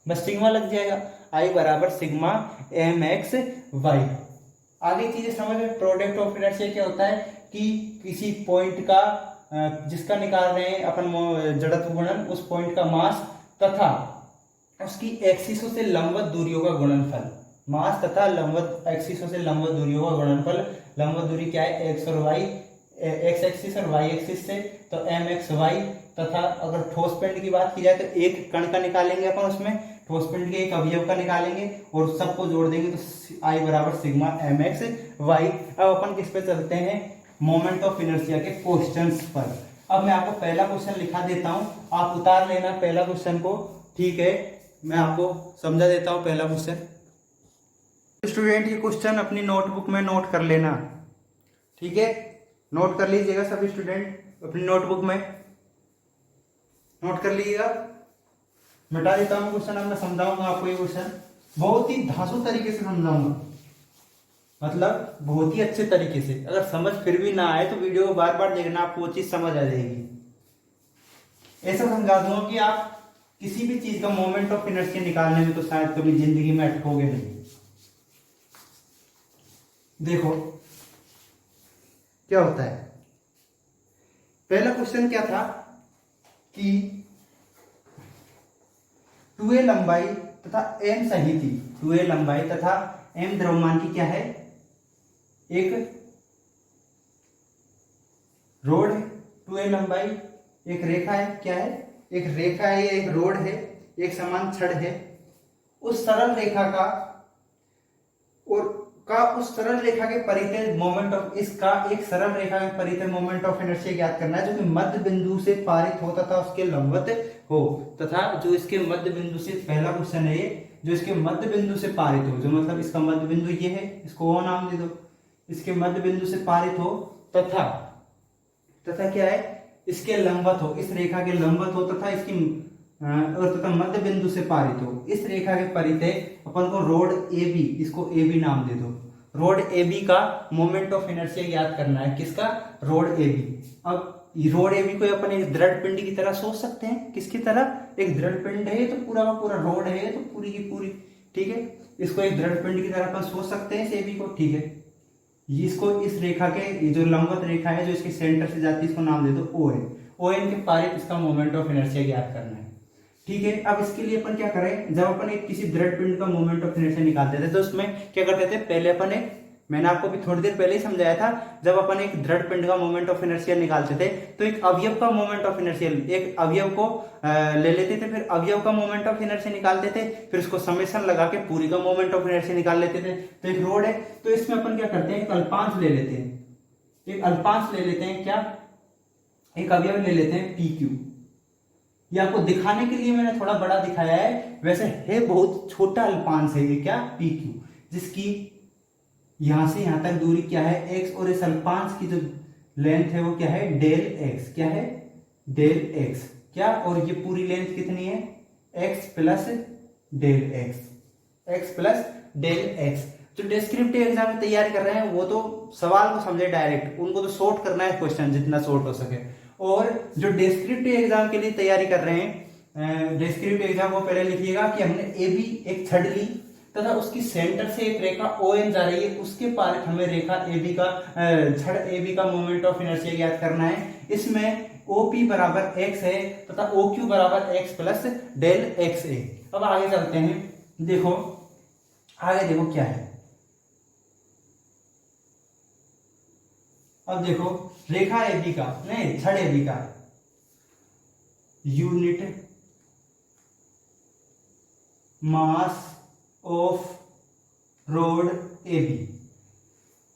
बस सिग्मा लग जाएगा, I बराबर सिग्मा एम एक्स वाई। आगे चीजें समझ में, प्रोडक्ट ऑफ इनर्शिया क्या होता है कि किसी पॉइंट का जिसका निकाल रहे हैं अपन जड़त्व गुणन, उस पॉइंट का मास तथा उसकी एक्सिसों से लंबवत दूरियों का गुणनफल, मास तथा लंबवत एक्सिसों से लंबवत दूरियों का गुणनफल। लंबवत दूरी क्या है, एक्स और वाई, एक्स एक्सिस और वाई एक्सिस से, तो एम एक्स वाई। तथा अगर ठोस पिंड की बात की जाए तो एक कण का निकालेंगे अपन, उसमें ठोस पिंड के एक अवयव का निकालेंगे और सबको जोड़ देंगे तो आई बराबर सिग्मा एम एक्स वाई। अब अपन किस पे चलते हैं, मोमेंट ऑफ इनर्शिया के क्वेश्चंस पर। अब मैं आपको पहला क्वेश्चन लिखा देता हूं, आप उतार लेना पहला क्वेश्चन को। ठीक है, मैं आपको समझा देता हूं पहला क्वेश्चन। स्टूडेंट ये क्वेश्चन अपनी नोटबुक में नोट कर लेना। ठीक है, नोट कर लीजिएगा सभी स्टूडेंट, अपनी नोटबुक में नोट कर लीजिएगा। मिटा देता हूं क्वेश्चन, अब मैं समझाऊंगा आपको ये क्वेश्चन बहुत ही धांसू तरीके से समझाऊंगा, मतलब बहुत ही अच्छे तरीके से। अगर समझ फिर भी ना आए तो वीडियो को बार बार देखना, आपको वो चीज समझ आ जाएगी। ऐसा समझा दूंगा कि आप किसी भी चीज का मोमेंट ऑफ इनर्शिया निकालने में तो शायद कभी जिंदगी में अटकोगे नहीं। देखो क्या होता है, पहला क्वेश्चन क्या था कि 2a लंबाई तथा m सही थी, 2a लंबाई तथा m द्रव्यमान की क्या है, एक रोड है। 2a लंबाई एक रेखा है, क्या है एक रेखा है, एक रोड है, एक समान छड़ है। उस सरल रेखा का उस सरल रेखा के परितः मोमेंट ऑफ, इसका एक सरल रेखा के परितः मोमेंट ऑफ इनर्शिया ज्ञात करना है जो कि मध्य बिंदु से पारित हो तथा उसके लंबवत हो, तथा जो इसके मध्य बिंदु से, पहला क्वेश्चन है ये, जो इसके मध्य बिंदु से पारित हो, जो मतलब इसका मध्य बिंदु ये है, इसको ओ नाम दे दो, इसके मध्य बिंदु से पारित हो तथा तथा क्या है, इसके लंबवत हो, इस रेखा के लंबवत हो तथा इसकी और तथा मध्य बिंदु से पारित हो। इस रेखा के परिधि अपन को रोड ए बी, इसको ए बी नाम दे दो। रोड ए बी का मोमेंट ऑफ इनर्शिया याद करना है, किसका, रोड ए बी। अब रोड ए बी को अपन एक दृढ़ पिंड की तरह सोच सकते हैं, किसकी तरह, एक दृढ़ पिंड है तो पूरा का पूरा रोड है तो पूरी की पूरी, ठीक है, इसको एक दृढ़ पिंड की तरह अपन सोच सकते हैं इस ए बी को, ठीक है। इसको इस रेखा के जो लंबवत रेखा है जो इसके सेंटर से जाती है इसको नाम दे दो ओ एन। ओ एन के पारित इसका मोमेंट ऑफ इनर्शिया याद करना है, ठीक है। अब इसके लिए अपन क्या करें, जब अपन एक किसी दृढ़ पिंड का मोमेंट ऑफ इनर्शिया निकालते थे तो उसमें क्या करते थे, पहले अपन एक, मैंने आपको भी थोड़ी देर पहले ही समझाया था, जब अपन एक दृढ़ पिंड का मोमेंट ऑफ इनर्शिया निकालते थे तो एक अवयव का मोमेंट ऑफ इनर्शिया, एक अवयव को ले लेते थे, फिर अवयव का मोमेंट ऑफ इनर्शिया निकालते थे, फिर उसको समेशन लगा के पूरी का मोमेंट ऑफ इनर्शिया निकाल लेते थे। तो एक रोड है तो इसमें अपन क्या करते हैं, एक अल्पांश ले लेते हैं, एक अल्पांश ले लेते हैं, क्या, एक अवयव ले लेते हैं पी क्यू। ये आपको दिखाने के लिए मैंने थोड़ा बड़ा दिखाया है, वैसे है बहुत छोटा अल्पांश है ये, क्या, पी क्यू, जिसकी यहां से यहां तक दूरी क्या है, एक्स, और इस अल्पांश की जो लेंथ है वो क्या है, डेल एक्स, क्या है, डेल एक्स, क्या, और ये पूरी लेंथ कितनी है, X plus del X, X plus del X. जो डिस्क्रिप्टिव एग्जाम में तैयारी कर रहे हैं वो तो सवाल को समझे डायरेक्ट, उनको तो शॉर्ट करना है क्वेश्चन जितना शॉर्ट हो सके। और जो डिस्क्रिप्टिव एग्जाम के लिए तैयारी कर रहे हैं, डिस्क्रिप्टिव एग्जाम को पहले लिखिएगा कि हमने ए बी एक छड़ ली तथा उसकी सेंटर से एक रेखा ओ एन जा रही है, उसके पार हमें रेखा ए बी का, छड़ ए बी का मोमेंट ऑफ इनर्शिया याद करना है। इसमें ओ पी बराबर एक्स है तथा ओ क्यू बराबर एक्स प्लस डेल एक्स है। अब आगे चलते हैं, देखो आगे देखो क्या है, अब देखो रेखा ए बी का, नहीं छड़ ए बी का unit mass of rod A B,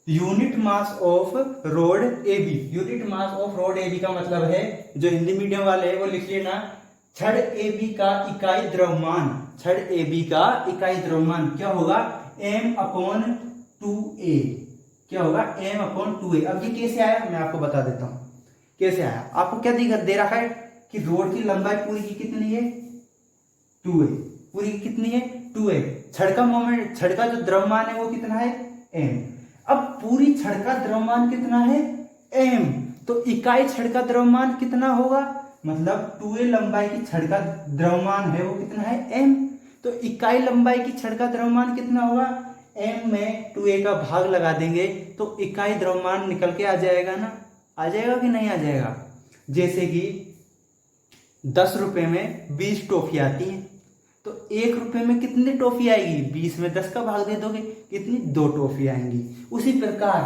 unit mass of rod A B, unit mass of rod A B का मतलब है, जो हिंदी मीडियम वाले है वो लिख लेना, छड़ ए बी का इकाई द्रव्यमान, छड़ ए बी का इकाई द्रव्यमान क्या होगा, m अपॉन 2a, क्या होगा, m अपॉन 2a। अब ये कैसे आया मैं आपको बता देता हूं कैसे आया। आपको क्या दे रखा है कि रोड की लंबाई पूरी की कितनी है, 2a, पूरी की कितनी है, 2a। छड़ का मोमेंट, छड़ का जो द्रव्यमान है वो कितना है, m। अब पूरी छड़ का द्रव्यमान कितना है, m, तो इकाई छड़ का द्रव्यमान कितना होगा, मतलब 2a लंबाई की छड़ का द्रव्यमान है वो कितना है, m, तो इकाई लंबाई की छड़ का द्रव्यमान कितना होगा, m में 2a का भाग लगा देंगे तो इकाई द्रव्यमान निकल के आ जाएगा ना, आ जाएगा कि नहीं आ जाएगा। जैसे कि 10 रुपए में 20 टॉफी आती हैं तो 1 रुपए में कितनी टॉफी आएगी, 20 में 10 का भाग दे दोगे, कितनी, 2 टॉफी आएंगी। उसी प्रकार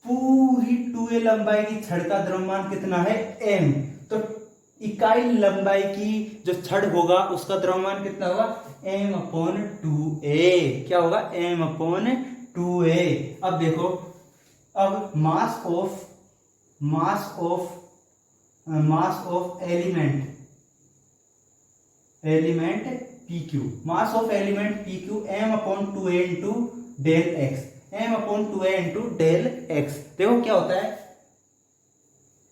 पूरी 2a लंबाई की छड़ का द्रव्यमान कितना है, m, तो इकाई लंबाई की जो छड़ होगा उसका द्रव्यमान कितना होगा, m अपॉन 2a, क्या होगा, m अपॉन 2a। अब देखो, अब mass of element PQ, mass of element PQ m upon 2a into del x, m upon 2a into del x. देखो क्या होता है,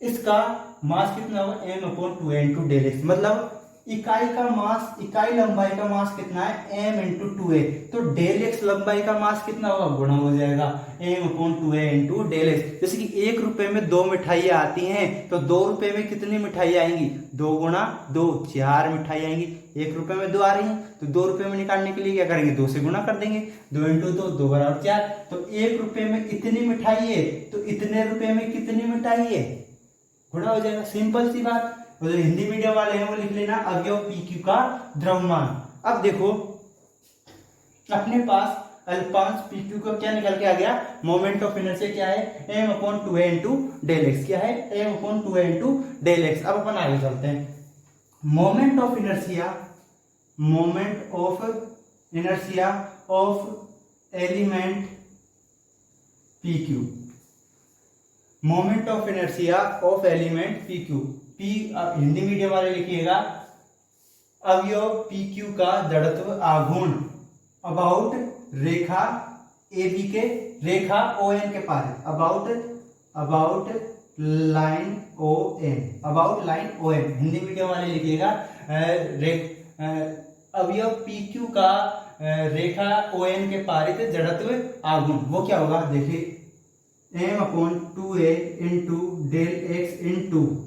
इसका मास कितना होगा, m upon 2a into del x, मतलब इकाई का मास, इकाई लंबाई का मास कितना है, m इंटू 2a, तो डेल एक्स लंबाई का मास कितना होगा, गुणा हो जाएगा m upon 2a into del x. जैसे कि 1 रुपए में 2 मिठाइयाँ आती हैं तो 2 रुपए में कितनी मिठाई आएंगी, 2 गुणा 2, 4 मिठाई आएंगी। 1 रुपए में 2 आ रही हैं तो 2 रुपए में निकालने के लिए क्या करेंगे, 2 से गुणा कर देंगे, 2 इंटू 2, 2 बराबर 4, तो 1 रुपए में इतनी मिठाई है तो इतने रुपए में कितनी मिठाई है, गुणा हो जाएगा, सिंपल सी बात। तो जो हिंदी मीडियम वाले हैं वो लिख लेना अवयव PQ का द्रव्यमान। अब देखो अपने पास अल्पांश PQ का क्या निकल के आ गया, मोमेंट ऑफ इनर्शिया क्या है, m upon 2a into del x, क्या है, m upon 2a into del x. अब अपन आगे चलते हैं, moment of inertia of element PQ, moment of inertia of element PQ, P Hindi medium वाले लिखिएगा अवयव PQ का जड़त्व आघूर्ण अबाउट रेखा AB के रेखा ON के पार, about line O M, about line O M, Hindi medium वाले लिखिएगा अवयव पी क्यू का रेखा ओ एन के पारित जड़त्व आघूर्ण, वो क्या होगा देखिए m/2a into del x into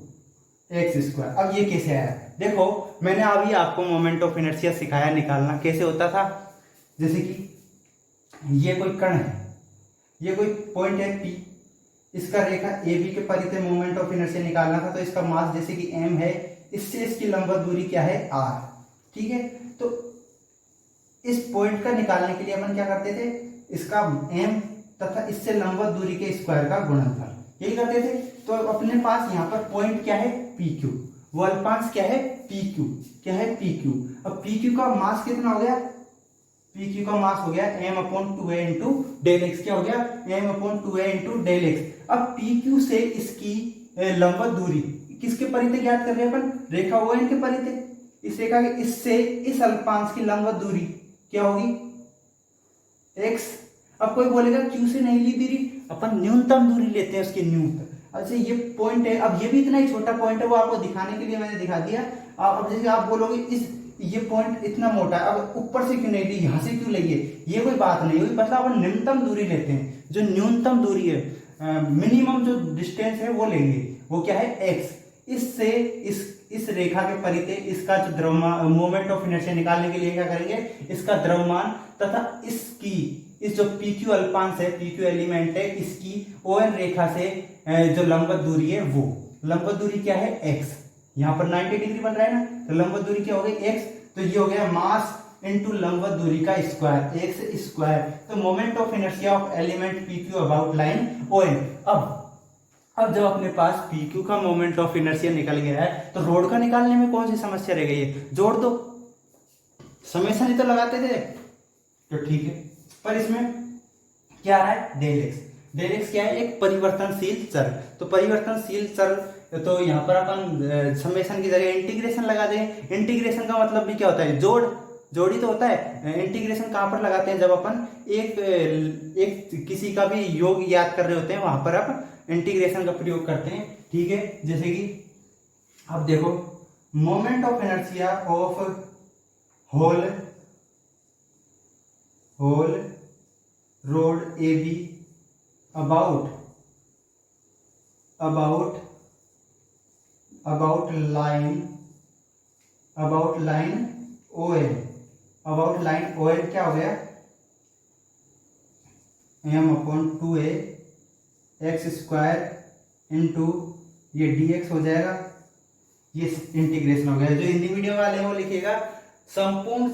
x square. अब ये कैसे आया देखो, मैंने अभी आपको मोमेंट ऑफ इनर्शिया सिखाया निकालना कैसे होता था। जैसे कि ये कोई कण है, ये कोई पॉइंट है P, इसका रेखा ए बी के परिधि मोमेंट ऑफ इनर्शिया निकालना था। तो इसका मास जैसे कि m है, इससे इसकी लंबवत दूरी क्या है r, ठीक है। तो इस पॉइंट का निकालने के लिए अपन क्या करते थे, इसका m तथा इससे लंबवत दूरी के स्क्वायर का गुणनफल, यही करते थे। तो अपने पास यहाँ पर पॉइंट क्या है PQ, वो अल्पांश क्या है PQ, क्या है PQ। अब PQ का मास कितना हो गया, PQ का मास हो गया m/2a इंटू डेल एक्स, क्या हो गया m/2a इंटू डेल एक्स। अब PQ से इसकी लंबवत दूरी किसके परिधि ज्ञात कर रहे हैं अपन, रेखा ON के परिधि। इस रेखा के इससे इस अल्पांश की लंबवत दूरी क्या होगी x। अब कोई बोलेगा Q से नहीं ली दूरी, अपन न्यूनतम दूरी लेते हैं उसकी न्यूनतम। अच्छा ये पॉइंट है, अब ये भी इतना ही छोटा पॉइंट है, वो आपको दिखाने के लिए मैंने दिखा दिया। अब जैसे आप बोलोगे इस ये पॉइंट इतना मोटा है, अब ऊपर से क्यों नहीं ली, यहाँ से क्यों लिए, ये कोई बात नहीं हुई। मतलब अपन न्यूनतम दूरी लेते हैं, जो न्यूनतम दूरी है, मिनिमम जो डिस्टेंस है वो लेंगे, वो क्या है x। इससे इस रेखा के परिधि इसका जो द्रव्यमान मोमेंट ऑफ इनर्शिया निकालने के लिए क्या करेंगे, इसका द्रव्यमान तथा इसकी इस जो PQ अल्पांश है, PQ एलिमेंट है, इसकी ON रेखा से जो लंबवत दूरी है, वो लंबवत दूरी क्या है x। यहाँ पर 90 डिग्री बन रहा है ना, तो लंबवत दूरी क्या हो गई x। तो ये हो गया मास इनटू लंबवत दूरी का स्क्वायर, x स्क्वायर। तो moment of inertia of element PQ about line ON। अब जब अपने पास PQ का मोमेंट ऑफ इनर्शिया निकल गया है, तो रोड का निकालने में कौन सी समस्या रह गई है, जोड़ दो, समेशन ही तो लगाते थे, तो ठीक है। पर इसमें क्या आ रहा है, डेल एक्स। डेल एक्स क्या है, एक परिवर्तनशील चर। तो परिवर्तनशील चर, तो यहाँ पर अपन समेशन की जगह इंटीग्रेशन लगा दें। इंटीग्रेशन का मतलब भी क्या होता है, जोड़ी तो होता है। इंटीग्रेशन कहाँ पर लगाते हैं, जब अपन एक किसी का भी योग याद कर रहे होते हैं, वहां पर आप इंटीग्रेशन का प्रयोग करते हैं, ठीक है। जैसे कि अब देखो moment of inertia of whole rod AB about line ON क्या हो गया, m/2a x स्क्वायर इंटू ये dx हो जाएगा, ये इंटीग्रेशन हो गया। जो हिंदी मीडियम वाले हैं वो लिखिएगा संपूर्ण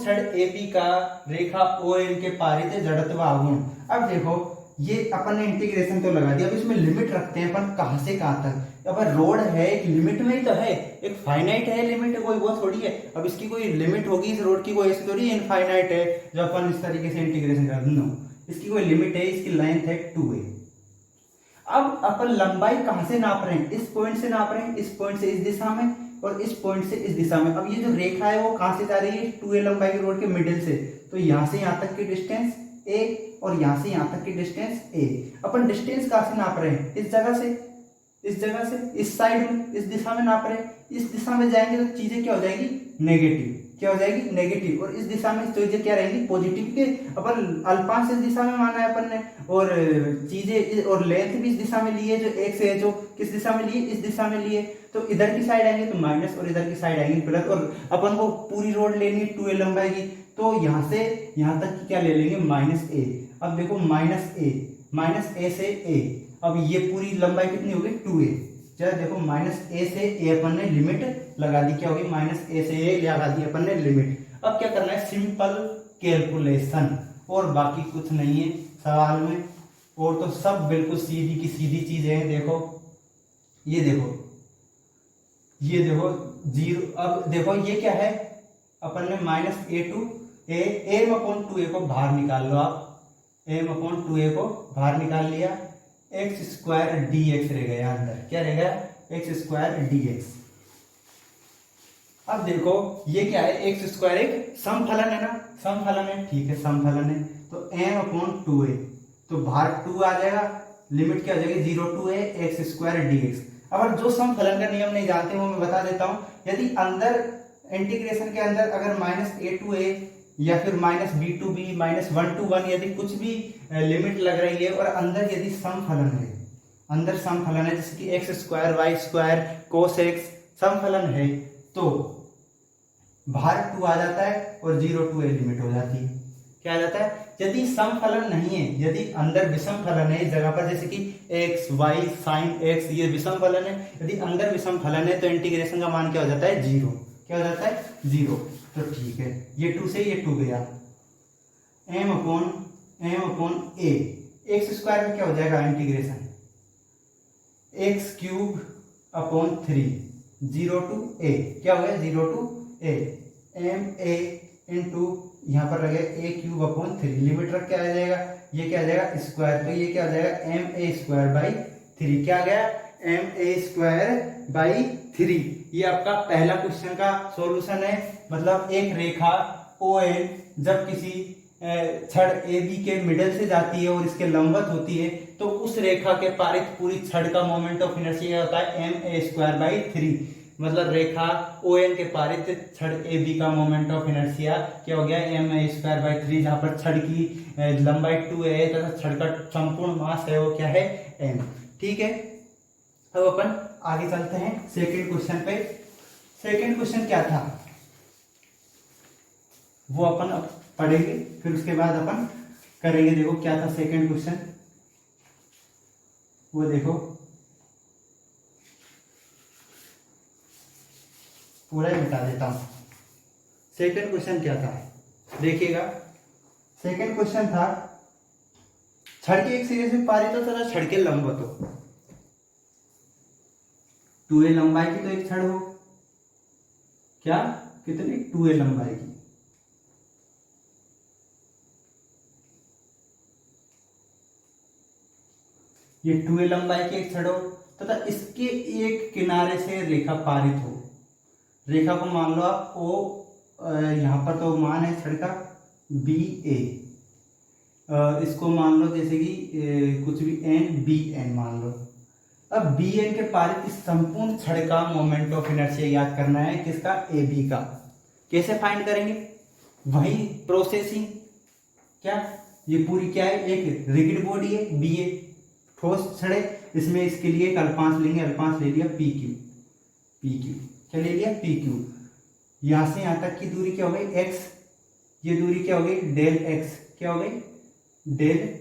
छड़ AB का रेखा ON के पारित जड़त्व आघूर्ण। अब देखो ये अपन ने इंटीग्रेशन तो लगा दिया, अब इसमें लिमिट रखते हैं अपन कहां से कहां तक। अब रोड है, एक लिमिट में ही तो है, एक फाइनाइट है लिमिट, कोई वो थोड़ी है। अब इसकी कोई लिमिट होगी इस रोड की, कोई ऐसी थोड़ी इनफाइनाइट है जो अपन इस तरीके से इंटीग्रेशन कर दें, नो, इसकी कोई लिमिट है। इसकी लेंथ है 2a। अब अपन लंबाई कहां से नाप रहे हैं, इस पॉइंट से नाप रहे हैं, इस पॉइंट से इस दिशा में और इस पॉइंट से इस दिशा में। अब ये जो रेखा है वो कहां से जा रही है, 2a लंबाई की रोड के मिडिल से। तो यहां से यहां तक की डिस्टेंस a और यहां से यहां तक की डिस्टेंस a। अपन डिस्टेंस कहां से नाप रहे हैं, इस जगह से, इस साइड में, इस दिशा में नाप रहे हैं। इस दिशा में जाएंगे तो चीजें क्या हो जाएगी, नेगेटिव, क्या हो जाएगी, नेगेटिव। और इस दिशा में चीजें क्या रहेंगी, पॉजिटिव के। अपन अल्पांश इस दिशा में माना है अपन ने, और चीजें और लेंथ भी इस दिशा में लिए, जो x है जो किस दिशा में लिए, इस दिशा में लिए। तो इधर की साइड आएंगे तो माइनस और इधर की साइड आएंगे प्लस। और अपन को पूरी रोड लेनी है 2a लंबाई की, तो यहां से यहां तक की क्या ले लेंगे, -a। अब देखो माइनस ए से a, अब ये पूरी लंबाई कितनी होगी, 2a। जरा देखो -a से a अपन ने लिमिट लगा दी, क्या होगी, -a से a लगा दी अपन ने लिमिट। अब क्या करना है, सिंपल कैलकुलेशन, और बाकी कुछ नहीं है सवाल में, और तो सब बिल्कुल सीधी की सीधी चीजें हैं। देखो ये देखो 0। अब देखो ये क्या है, अपन ने -a/2a को बाहर निकाल लो आप, a/2a को बाहर निकाल लिया, x² dx रह गया अंदर, क्या रह गया, x² dx। अब देखो ये क्या है, x² एक समफलन है ना, समफलन है, ठीक है, समफलन है। तो m/2a, तो बाहर 2 आ जाएगा, लिमिट क्या हो जाएगी 0 to a x square dx। अब जो सम फलन का नियम नहीं जानते वो मैं बता देता हूं। यदि अंदर इंटीग्रेशन के अंदर अगर -a टू a या फिर -b टू b -1 टू 1 यदि कुछ भी लिमिट लग रही है और अंदर यदि सम फलन है, अंदर सम फलन है जैसे कि X square Y square cos X सम फलन है, तो बाहर 2 आ जाता है और 0 टू a लिमिट हो जाती है। क्या आ जाता है? यदि सम फलन नहीं है, यदि अंदर विषम फलन है इस जगह पर, जैसे कि x y sin x ये विषम फलन है, यदि अंदर विषम फलन है तो इंटीग्रेशन का मान क्या हो जाता है 0। क्या हो जाता है 0। तो ठीक है, ये 2 से ये 2 गया, m upon a x square में क्या हो जाएगा integration x cube upon 3 0 to a क्या हो गया 0 to a m a into यहाँ पर लगे a क्यूब अपॉन 3 लिमिट रख के आ जाएगा, ये क्या आ जाएगा स्क्वायर, तो ये क्या हो जाएगा एम ए स्क्वायर बाई 3। क्या आ गया एम ए स्क्वायर बाई 3। ये आपका पहला क्वेश्चन का सॉल्यूशन है। मतलब एक रेखा ओ एन जब किसी छड़ ए बी के मिडल से जाती है और इसके लंबवत होती है तो उस रेखा के पारित पूरी छड़ का मोमेंट ऑफ इनर्शिया होता है एम ए स्क्वायर बाई 3। मतलब रेखा ओ एन के पारित छड़ ए बी का मोमेंट ऑफ इनर्शिया क्या हो गया एम ए स्क्वायर बाई 3, जहां पर छड़ की लंबाई 2 है तथा छड़ का संपूर्ण मास है वो क्या है m। ठीक है, अब अपन आगे चलते हैं सेकंड क्वेश्चन पे। सेकंड क्वेश्चन क्या था वो अपन अब पढ़ेंगे, फिर उसके बाद अपन करेंगे। देखो क्या था सेकंड क्वेश्चन, वो देखो पूरा ही मिटा देता हूं। सेकंड क्वेश्चन क्या था देखिएगा। सेकंड क्वेश्चन था छड़ के एक सिरे से पारित हो तथा छड़ के लंबवत हो, 2a लंबाई की तो एक छड़ हो, क्या कितनी 2a लंबाई की, ये 2a लंबाई की एक छड़ हो तथा इसके एक किनारे से रेखा पारित हो। रेखा को मान लो आप ओ, यहां पर तो मान है छड़ का बी ए, इसको मान लो जैसे कि कुछ भी एन बी एन मान लो। अब बी एन के पारित इस संपूर्ण छड़ का मोमेंट ऑफ इनर्शिया याद करना है, किसका ए बी का। कैसे फाइंड करेंगे? वही प्रोसेसिंग। क्या ये पूरी क्या है एक रिगिड बॉडी है बी ए ठोस छड़ है, इसमें इसके लिए एक अल्पांश लेंगे, अल्पांश ले लिया पी क्यू, पी क्यू क्या ले लिया पी क्यू। यहां से यहां तक की दूरी क्या हो गई एक्स, ये दूरी क्या हो गई डेल एक्स, क्या हो गई डेल एक्स,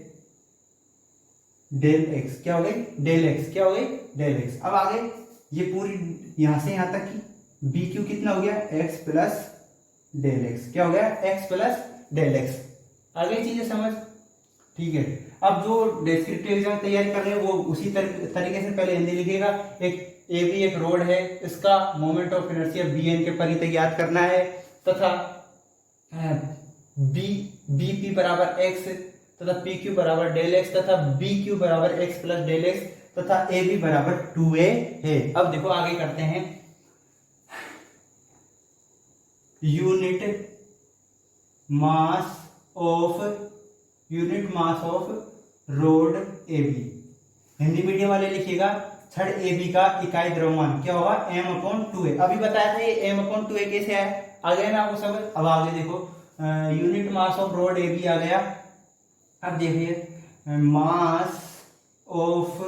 क्या हो गई डेल एक्स, क्या हो गई डेल एक्स। अब आगे ये पूरी यहां से यहां तक की बी क्यू कितना हो गया एक्स प्लस डेल एक्स, क्या हो गया एक्स प्लस डेल एक्स। आगे चीजें समझ, ठीक है। अब जो डिस्क्रिप्टिव एग्जाम तैयारी कर रहे हैं वो उसी तरीके से पहले हिंदी लिखिएगा। एक ए बी एक रोड है, इसका moment of inertia B N के परित याद करना है, तथा बी पी बराबर एक्स तथा पी क्यू बराबर डेल एक्स तथा बी क्यू बराबर एक्स प्लस डेल एक्स तथा ए बी बराबर 2a है। अब देखो आगे करते हैं unit mass of rod A B. Hindi medium वाले लिखिएगा छड़ ए बी का इकाई द्रव्यमान क्या होगा m अपॉन 2a। अभी बताया था ये m अपॉन 2a कैसे आया, आ गया ना आपको समझ। अब आगे देखो unit mass of rod A B आ गया। अब देखिए mass of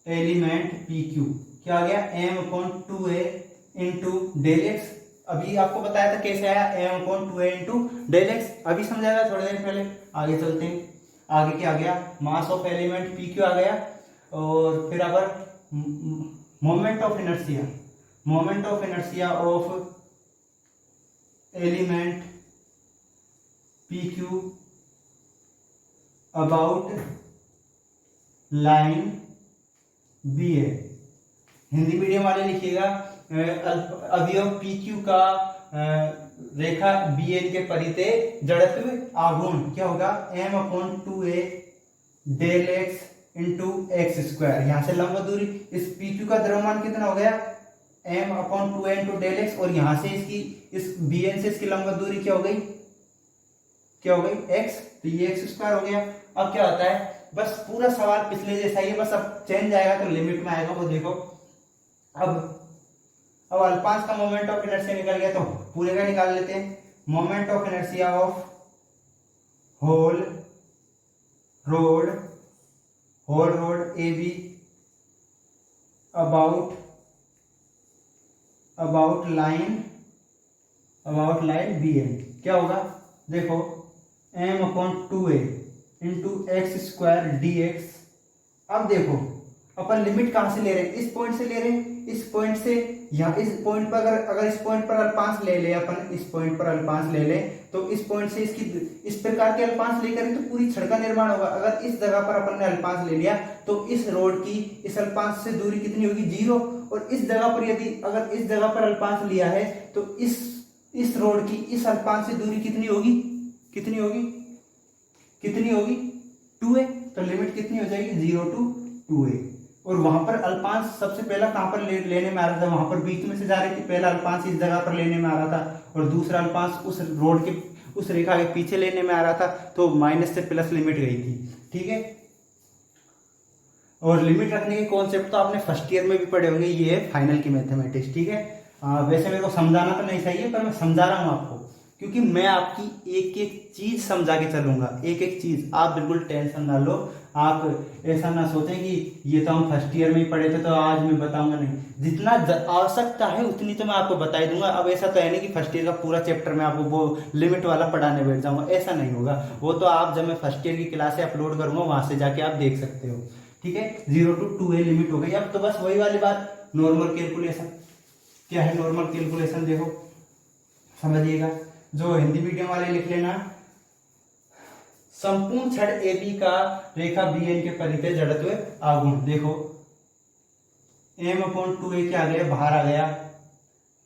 element P Q क्या आ गया m upon 2a into del X. अभी आपको बताया था कैसे आया m upon 2a into del X, अभी समझाया थोड़ी देर पहले। आगे चलते हैं, आगे क्या आ गया mass of element P Q आ गया, और फिर अगर moment of inertia of element P Q about line B A. Hindi medium वाले लिखिएगा अवयव पी क्यू का रेखा बी एन के परिते जड़त्व आघूर्ण क्या होगा m upon 2a del x into x square. यहां से लंब दूरी इस पी क्यू का द्रव्यमान कितना हो गया m upon 2a into del x, और यहां से इसकी इस बी एन से इसकी लंब दूरी क्या हो गई क्या हो गई एक्स, तो ये एक्स स्क्वायर हो गया। अब क्या होता है, बस पूरा सवाल पिछले जैसा ही है, बस अब चेंज आएगा तो लिमिट में आएगा वो देखो। अब अल्पांश का मोमेंट ऑफ इनर्शिया निकल गया तो पूरे का निकाल लेते हैं। Moment of inertia of whole rod A B about line B N क्या होगा, देखो m/2a into x square d x. अब देखो अपन लिमिट कहां से ले रहे हैं, इस पॉइंट से ले रहे हैं, इस पॉइंट से यहाँ इस पॉइंट पर अगर इस पॉइंट पर अल्पांश ले ले अपन, इस पॉइंट पर अल्पांश ले ले तो इस पॉइंट से इसकी इस प्रकार के अल्पांश लेकर तो पूरी छड़ का निर्माण होगा। अगर इस जगह पर अपन ने अल्पांश ले लिया तो इस रोड की इस अल्पांश से दूरी कितनी होगी, 0। और इस जगह पर यदि अगर इस जगह पर अल्पांश लिया है तो इस रोड की इस अल्पांश से दूरी कितनी होगी, 2a। तो लिमिट कितनी हो जाएगी, 0 to 2a। और वहां पर अल्पांश सबसे पहला कहां पर लेने में आ रहा था, वहां पर बीच में से जा रही थी, पहला अल्पांश इस जगह पर लेने में आ रहा था और दूसरा अल्पांश उस रोड के उस रेखा के पीछे लेने में आ रहा था, तो माइनस से प्लस लिमिट गई थी, ठीक है। और लिमिट रखने के कॉन्सेप्ट तो आपने फर्स्ट ईयर में भी पढ़े होंगे, ये है फाइनल की मैथमेटिक्स, ठीक है। वैसे मेरे को समझाना तो नहीं चाहिए पर मैं समझा रहा हूं आपको, क्योंकि मैं आपकी एक एक चीज समझा के चलूंगा, एक एक चीज। आप बिल्कुल टेंशन ना लो, आप ऐसा ना सोचें कि ये तो हम फर्स्ट ईयर में ही पढ़े थे तो आज मैं बताऊंगा, नहीं। जितना आवश्यकता है उतनी तो मैं आपको बता ही दूंगा। अब ऐसा तो है नहीं कि फर्स्ट ईयर का पूरा चैप्टर मैं आपको वो लिमिट वाला पढ़ाने बैठ जाऊंगा, ऐसा नहीं होगा। वो तो आप जब मैं फर्स्ट ईयर की क्लासे अपलोड करूंगा वहां से जाके आप देख सकते हो, ठीक है। 0 to 2a लिमिट हो गई। अब तो बस वही वाली बात, नॉर्मल कैलकुलेशन। क्या है नॉर्मल कैलकुलेशन, देखो समझिएगा, जो हिंदी मीडियम वाले लिख लेना। संपूर्ण छड़ AB का रेखा BN के परिधि जड़त्व आघूर्ण, देखो m/2a क्या आ गया, बाहर आ गया।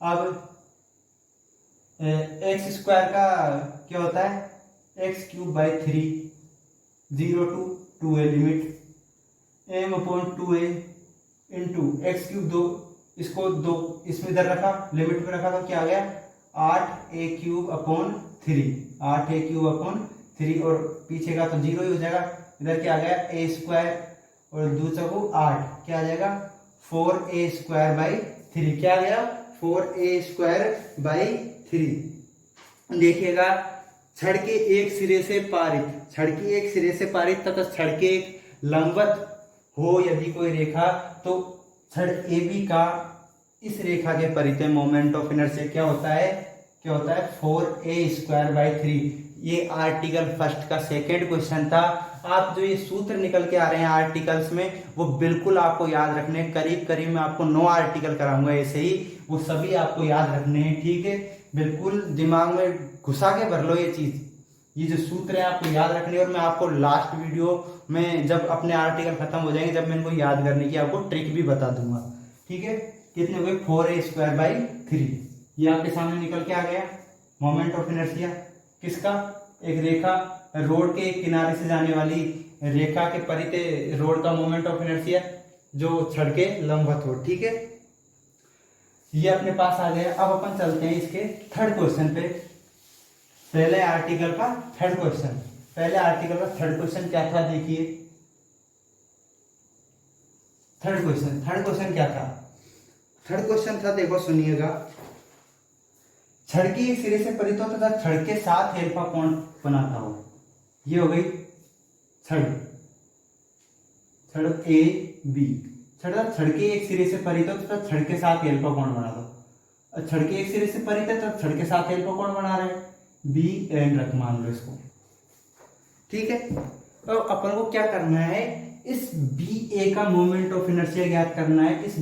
अब एक्स स्क्वायर का क्या होता है, x³/3, 0 to 2a limit, m/2a into x³ 2, इसको 2 इसमें इधर रखा, लिमिट में रखा तो क्या आ गया, 8a³/3, 8a³/3 और पीछे का तो 0 ही हो जाएगा। इधर क्या आ गया, a² और 2 चौको 8, क्या आ जाएगा 4a²/3, क्या आ गया 4a²/3। देखिएगा छड़ के एक सिरे से पारित, छड़ की एक सिरे से पारित तथा छड़ के एक लंबवत हो यदि कोई रेखा, तो छड़ AB का इस रेखा के परिधि मोमेंट ऑफ इनर्शिया क्या होता है, 4a²/3। ये आर्टिकल फर्स्ट का सेकंड क्वेश्चन था। आप जो ये सूत्र निकल के आ रहे हैं आर्टिकल्स में, वो बिल्कुल आपको याद रखने, करीब करीब मैं आपको 9 आर्टिकल कराऊंगा ऐसे ही, वो सभी आपको याद रखने हैं, ठीक है। बिल्कुल दिमाग में घुसा के भर लो ये चीज, ये जो सूत्र है आपको याद रखने। और मैं आपको लास्ट वीडियो में जब अपने आर्टिकल खत्म हो जाएंगे, जब मैं इनको याद करने की आपको ट्रिक भी बता दूंगा, ठीक है। कितने हो गए, 4a²/3। ये आपके सामने निकल के आ गया मोमेंट ऑफ इनर्शिया किसका, एक रेखा रोड के किनारे से जाने वाली रेखा के परिधि रोड का मोमेंट ऑफ इनर्शिया जो छड़ के लंबवत हो, ठीक है। ये अपने पास आ गया। अब अपन चलते हैं इसके थर्ड क्वेश्चन पे। पहले आर्टिकल का थर्ड क्वेश्चन, पहले आर्टिकल का थर्ड क्वेश्चन क्या था, देखिए थर्ड क्वेश्चन क्या था। थर्ड क्वेश्चन था, देखो सुनिएगा, छड़ के एक सिरे से परित हो तथा छड़ के साथ एल्फा कोण बनाता हो। ये हो गई छड़ AB, छड़ के एक सिरे से परित हो तथा छड़ के साथ एल्फा कोण बना दो। छड़ के एक सिरे से परित है तो छड़ के साथ एल्फा कोण बना रहे हैं, BN रख मान लो इसको, ठीक है। तो अपन को क्या करना है, इस BA का मोमेंट ऑफ इनर्शिया ज्ञात करना है, इस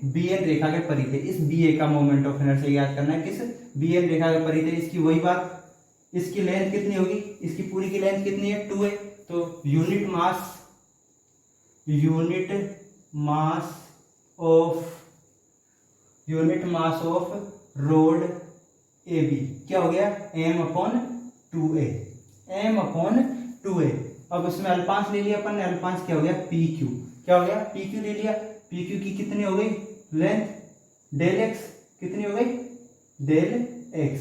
BN रेखा के परिधि, इस BA का मोमेंट ऑफ इनर्शिया ज्ञात करना है किस BN रेखा के परिधि। इसकी वही बात, इसकी लेंथ कितनी होगी, इसकी पूरी की लेंथ कितनी है, 2 है। तो unit mass of road AB क्या हो गया, m/2a। अब उसमें अल्पांश ले लिया अपन ने, अल्पांश क्या हो गया, PQ, क्या हो गया, PQ ले लिया। PQ की कितनी हो गई लेंथ, डेल x कितनी हो गई, डेल x,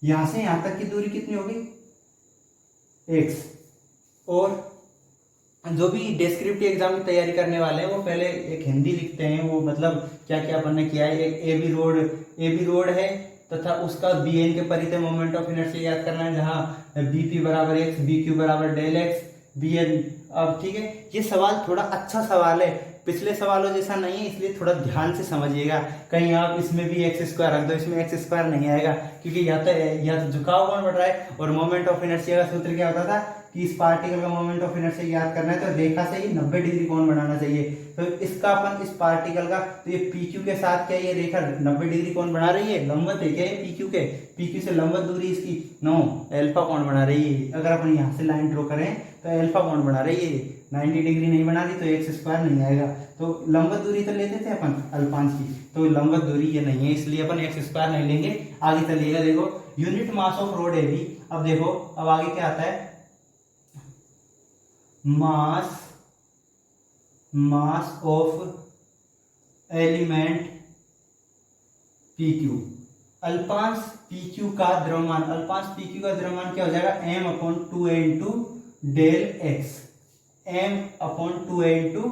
यहां से यहां तक की दूरी कितनी होगी, x। और जो भी डिस्क्रिप्टिव एग्जाम की तैयारी करने वाले हैं वो पहले एक हिंदी लिखते हैं, वो मतलब क्या क्या अपन ने किया है। एक ए बी रोड है तथा उसका बी एन के परिधि मोमेंट ऑफ इनर्शिया याद करना है, जहां बी पी बराबर एक्स, बी क्यू बराबर डेल एक्स, बी एन। अब ठीक है, ये सवाल थोड़ा अच्छा सवाल है, पिछले सवालों जैसा नहीं है, इसलिए थोड़ा ध्यान से समझिएगा। कहीं आप इसमें भी एक्स स्क्वायर रख दो, इसमें एक्स स्क्वायर नहीं आएगा, क्योंकि या तो झुकाव कौन बढ़ रहा है, और मोमेंट ऑफ इनर्शिया का सूत्र क्या होता था कि इस पार्टिकल का मोमेंट ऑफ इनर्शिया याद करना है तो रेखा से ही 90 डिग्री कोण बनाना चाहिए। तो इसका अपन इस पार्टिकल का, तो ये पी क्यू के साथ क्या ये रेखा 90 डिग्री कोण बना रही है, लंबवत है क्या ये पी क्यू के, पी क्यू से लंबवत दूरी इसकी 9 अल्फा कोण बना रही है। अगर अपन यहाँ से लाइन ड्रॉ करें तो अल्फा कोण बना रही है, 90 डिग्री नहीं बना रही तो एक्स स्क्वायर नहीं आएगा। तो लंबवत दूरी तो लेते थे अपन अल्पांश की, तो लंबवत दूरी ये नहीं है, इसलिए अपन एक्स स्क्वायर नहीं लेंगे। आगे चलिएगा, देखो unit mass of rod A B. अब देखो अब आगे क्या आता है, mass of element P Q. अल्पांश पी क्यू का द्रव्यमान, अल्पांश पी क्यू का द्रव्यमान क्या हो जाएगा, m upon 2a into del x, m upon 2a into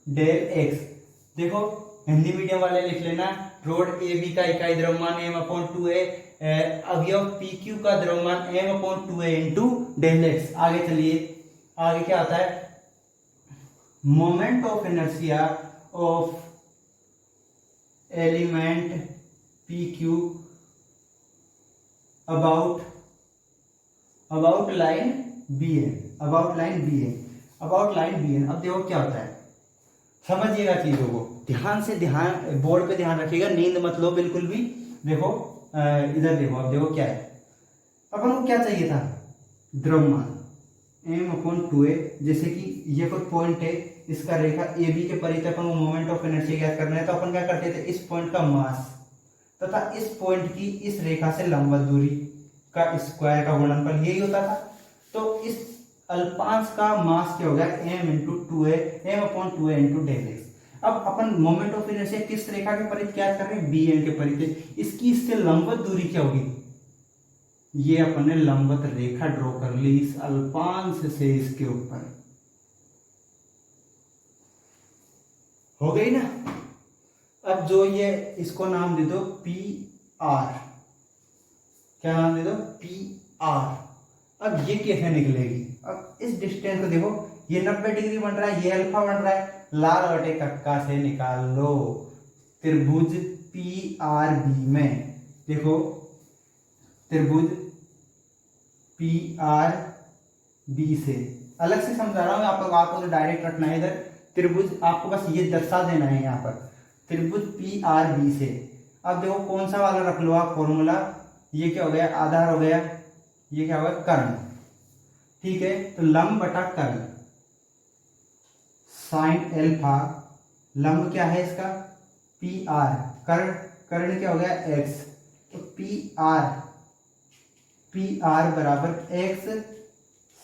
del x. देखो हिंदी मीडियम वाले लिख लेना, रोड ए बी का इकाई द्रव्यमान m अपॉन 2a, अवयव पी क्यू का द्रव्यमान m upon 2a into del x. आगे चलिए, आगे क्या आता है, moment of inertia of element P Q about line B N, about line B N. अब देखो क्या होता है, समझिएगा चीजों को ध्यान से, बोर्ड पे ध्यान रखिएगा, नींद मत लो बिल्कुल भी। देखो इधर देखो, अब देखो क्या है, अपन को क्या चाहिए था, द्रव्यमान m अपॉन 2a, जैसे कि ये कोई पॉइंट है, इसका रेखा ए बी के परिधि अपन को मोमेंट ऑफ इनर्शिया ज्ञात करना है, तो अपन क्या करते थे, इस पॉइंट का मास तथा इस पॉइंट की इस रेखा से लंबवत दूरी का स्क्वायर का गुणनफल, यही होता था। तो इस अल्पांश का मास क्या हो गया, m into 2a, m upon 2a into del x. अब अपन मोमेंट ऑफ इनर्शिया किस रेखा के परिधि ज्ञात कर रहे हैं, बी एन के परिधि, इसकी इससे लंबवत दूरी क्या होगी, ये अपन ने लंबवत रेखा ड्रॉ कर ली इस अल्पांश से इसके ऊपर, हो गई ना। अब जो ये इसको नाम दे दो पी आर, क्या नाम दे दो, पी आर। अब ये कैसे निकलेगी, अब इस डिस्टेंस को देखो, ये 90 डिग्री बन रहा है, ये अल्फा बन रहा है, लाल बटे कक्का से निकाल लो। त्रिभुज पी आर बी में देखो, त्रिभुज पी आर बी से, अलग से समझा रहा हूं आपको तो डायरेक्ट रखना है इधर, त्रिभुज आपको बस ये दर्शा देना है यहाँ पर, त्रिभुज पी आर बी से। अब देखो कौन सा वाला रख लो आप फॉर्मूला, ये क्या हो गया, आधार हो गया, ये क्या होगा, कर्ण, ठीक है। तो लंब बटा कर्ण, साइन एल्फा, लंब क्या है इसका, पी आर, कर्ण क्या हो गया, एक्स, तो पी आर बराबर एक्स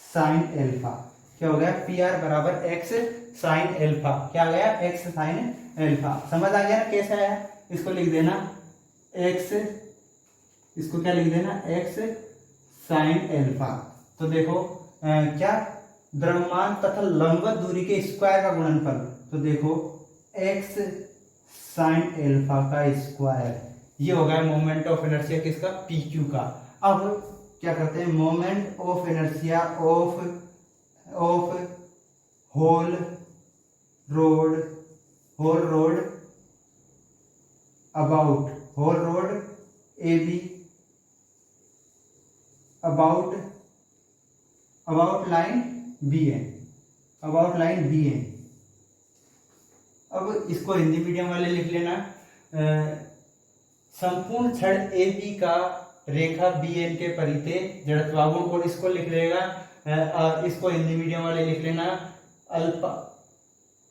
साइन एल्फा, क्या हो गया, पी आर बराबर एक्स साइन एल्फा, क्या आ गया, एक्स साइन एल्फा। समझ आ गया ना कैसा है, इसको लिख देना एक्स, इसको क्या लिख देना, एक्स साइन एल्फा। तो देखो क्या, द्रव्यमान तथा लंबवत दूरी के स्क्वायर का गुणनफल, तो देखो एक्स साइन एल्फा का स्क्वायर, ये हो गया मोमेंट ऑफ इनर्शिया किसका, पी क्यू का। अब क्या करते हैं, moment of inertia of whole rod A B about line B N, अब इसको हिंदी मीडियम वाले लिख लेना, संपूर्ण छड़ ए बी का रेखा बी एन के परिधि जड़त्वागुण, और इसको लिख लेगा, इसको हिंदी मीडियम वाले लिख लेना, अल्पा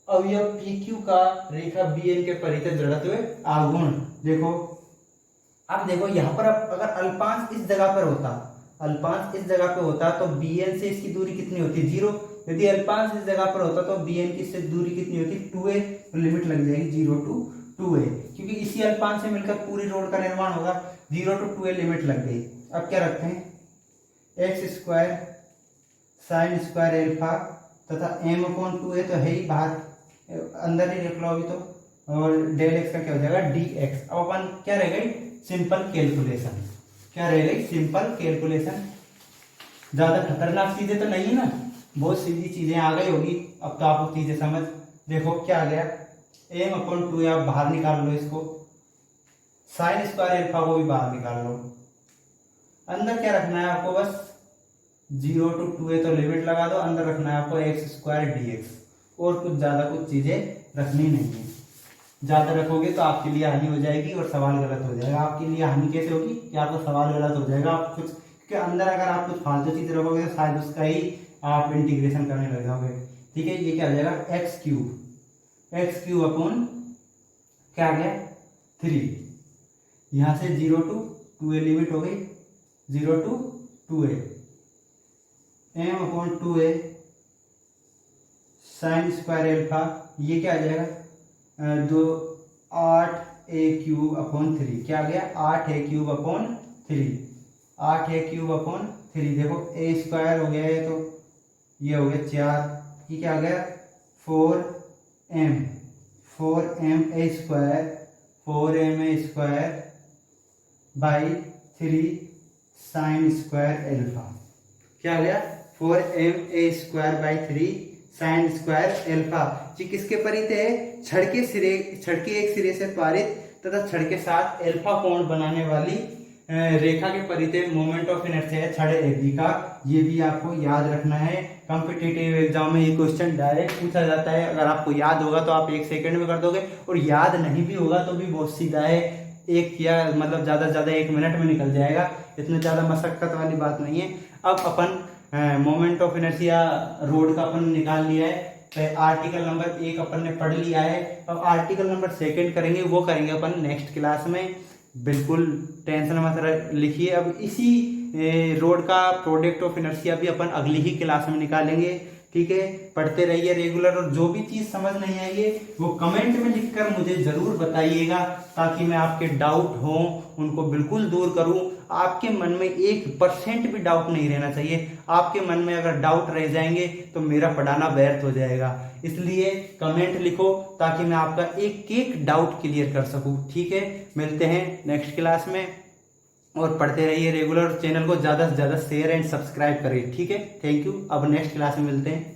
अवयव पी क्यू का रेखा बी एन के परिधि जड़त्व आगुण। देखो अब देखो यहाँ पर अगर अल्पांश इस जगह पर होता, तो बी एन से इसकी दूरी कितनी होती है, 0। यदि अल्पांश इस जगह पर होता तो बी एन की इससे दूरी कितनी होती, 2a, तो लिमिट लग जाएगी 0 to 2a, क्योंकि इसी अल्पांश से मिलकर पूरी रोड का निर्माण होगा, 0 to 2a लिमिट लग गई। अब क्या रखते हैं, x square sine square alpha तथा एम अपॉन 2 है तो है ही, बाहर अंदर ही रख लो अभी तो, और डेल एक्स का क्या हो जाएगा डी एक्स। अब अपन क्या रह गई, सिंपल कैलकुलेशन, क्या रह गई, सिंपल कैलकुलेशन। ज्यादा खतरनाक चीजें तो नहीं है ना, बहुत सीधी चीजें आ गई होगी। अब तो आपको चीजें समझ, देखो क्या आ गया, एम अपॉन 2 आप बाहर निकाल लो इसको, साइन स्क्वायर एल्फा को भी बाहर निकाल लो। अंदर क्या रखना है आपको, बस 0 to 2 है तो लिमिट लगा दो, अंदर रखना है आपको एक्स स्क्वायर डी एक्स, और कुछ ज्यादा कुछ चीजें रखनी नहीं है। ज्यादा रखोगे तो आपके लिए हानि हो जाएगी और सवाल गलत हो जाएगा। आपके लिए हानि कैसे होगी कि आपका सवाल गलत हो जाएगा, आप कुछ के अंदर अगर आप कुछ फालतू चीज रखोगे तो शायद उसका ही आप इंटीग्रेशन करने लग जाओगे। ठीक है, ये क्या हो जाएगा, एक्स क्यूब अपॉन क्या आ गया 3, यहां से 0 to 2a लिमिट हो गई, 0 to 2a, m upon 2a sine square alpha, ये क्या आ जाएगा, 8a³ अपॉन 3, क्या आ गया 8a³ अपॉन 3, 8a³ अपॉन 3। देखो a स्क्वायर हो गया है तो ये हो गया 4, ये क्या आ गया 4m a² by 3 sign square alpha, क्या आ गया 4ma² by 3 sign square alpha. ये किसके परित है, छड़ के एक सिरे से पारित तथा छड़ के साथ एल्फा कोण बनाने वाली रेखा के परित मोमेंट ऑफ इनर्शिया है छड़ AB का। ये भी आपको याद रखना है, कॉम्पिटिटिव एग्जाम में ये क्वेश्चन डायरेक्ट पूछा जाता है। अगर आपको याद होगा तो आप 1 सेकंड में कर दोगे, और याद नहीं भी होगा तो भी बहुत सीधा है, एक या मतलब ज्यादा से ज्यादा 1 मिनट में निकल जाएगा, इतनी ज्यादा मशक्कत वाली बात नहीं है। अब अपन मोमेंट ऑफ इनर्शिया रोड का अपन निकाल लिया है, तो आर्टिकल नंबर 1 अपन ने पढ़ लिया है। अब आर्टिकल नंबर 2 करेंगे, वो करेंगे अपन नेक्स्ट क्लास में, बिल्कुल टेंशन मत लिखिए। अब इसी रोड का प्रोडक्ट ऑफ इनर्शिया भी अपन अगली ही क्लास में निकालेंगे। ठीक है, पढ़ते रहिए रेगुलर, और जो भी चीज समझ नहीं आई है वो कमेंट में लिखकर मुझे जरूर बताइएगा, ताकि मैं आपके डाउट हो उनको बिल्कुल दूर करूं। आपके मन में 1% भी डाउट नहीं रहना चाहिए, आपके मन में अगर डाउट रह जाएंगे तो मेरा पढ़ाना व्यर्थ हो जाएगा। इसलिए कमेंट लिखो ताकि मैं आपका एक एक डाउट क्लियर कर सकूं। ठीक है, मिलते हैं नेक्स्ट क्लास में, और पढ़ते रहिए रेगुलर। चैनल को ज्यादा से ज्यादा शेयर एंड सब्सक्राइब करिए। ठीक है, थैंक यू, अब नेक्स्ट क्लास में मिलते हैं।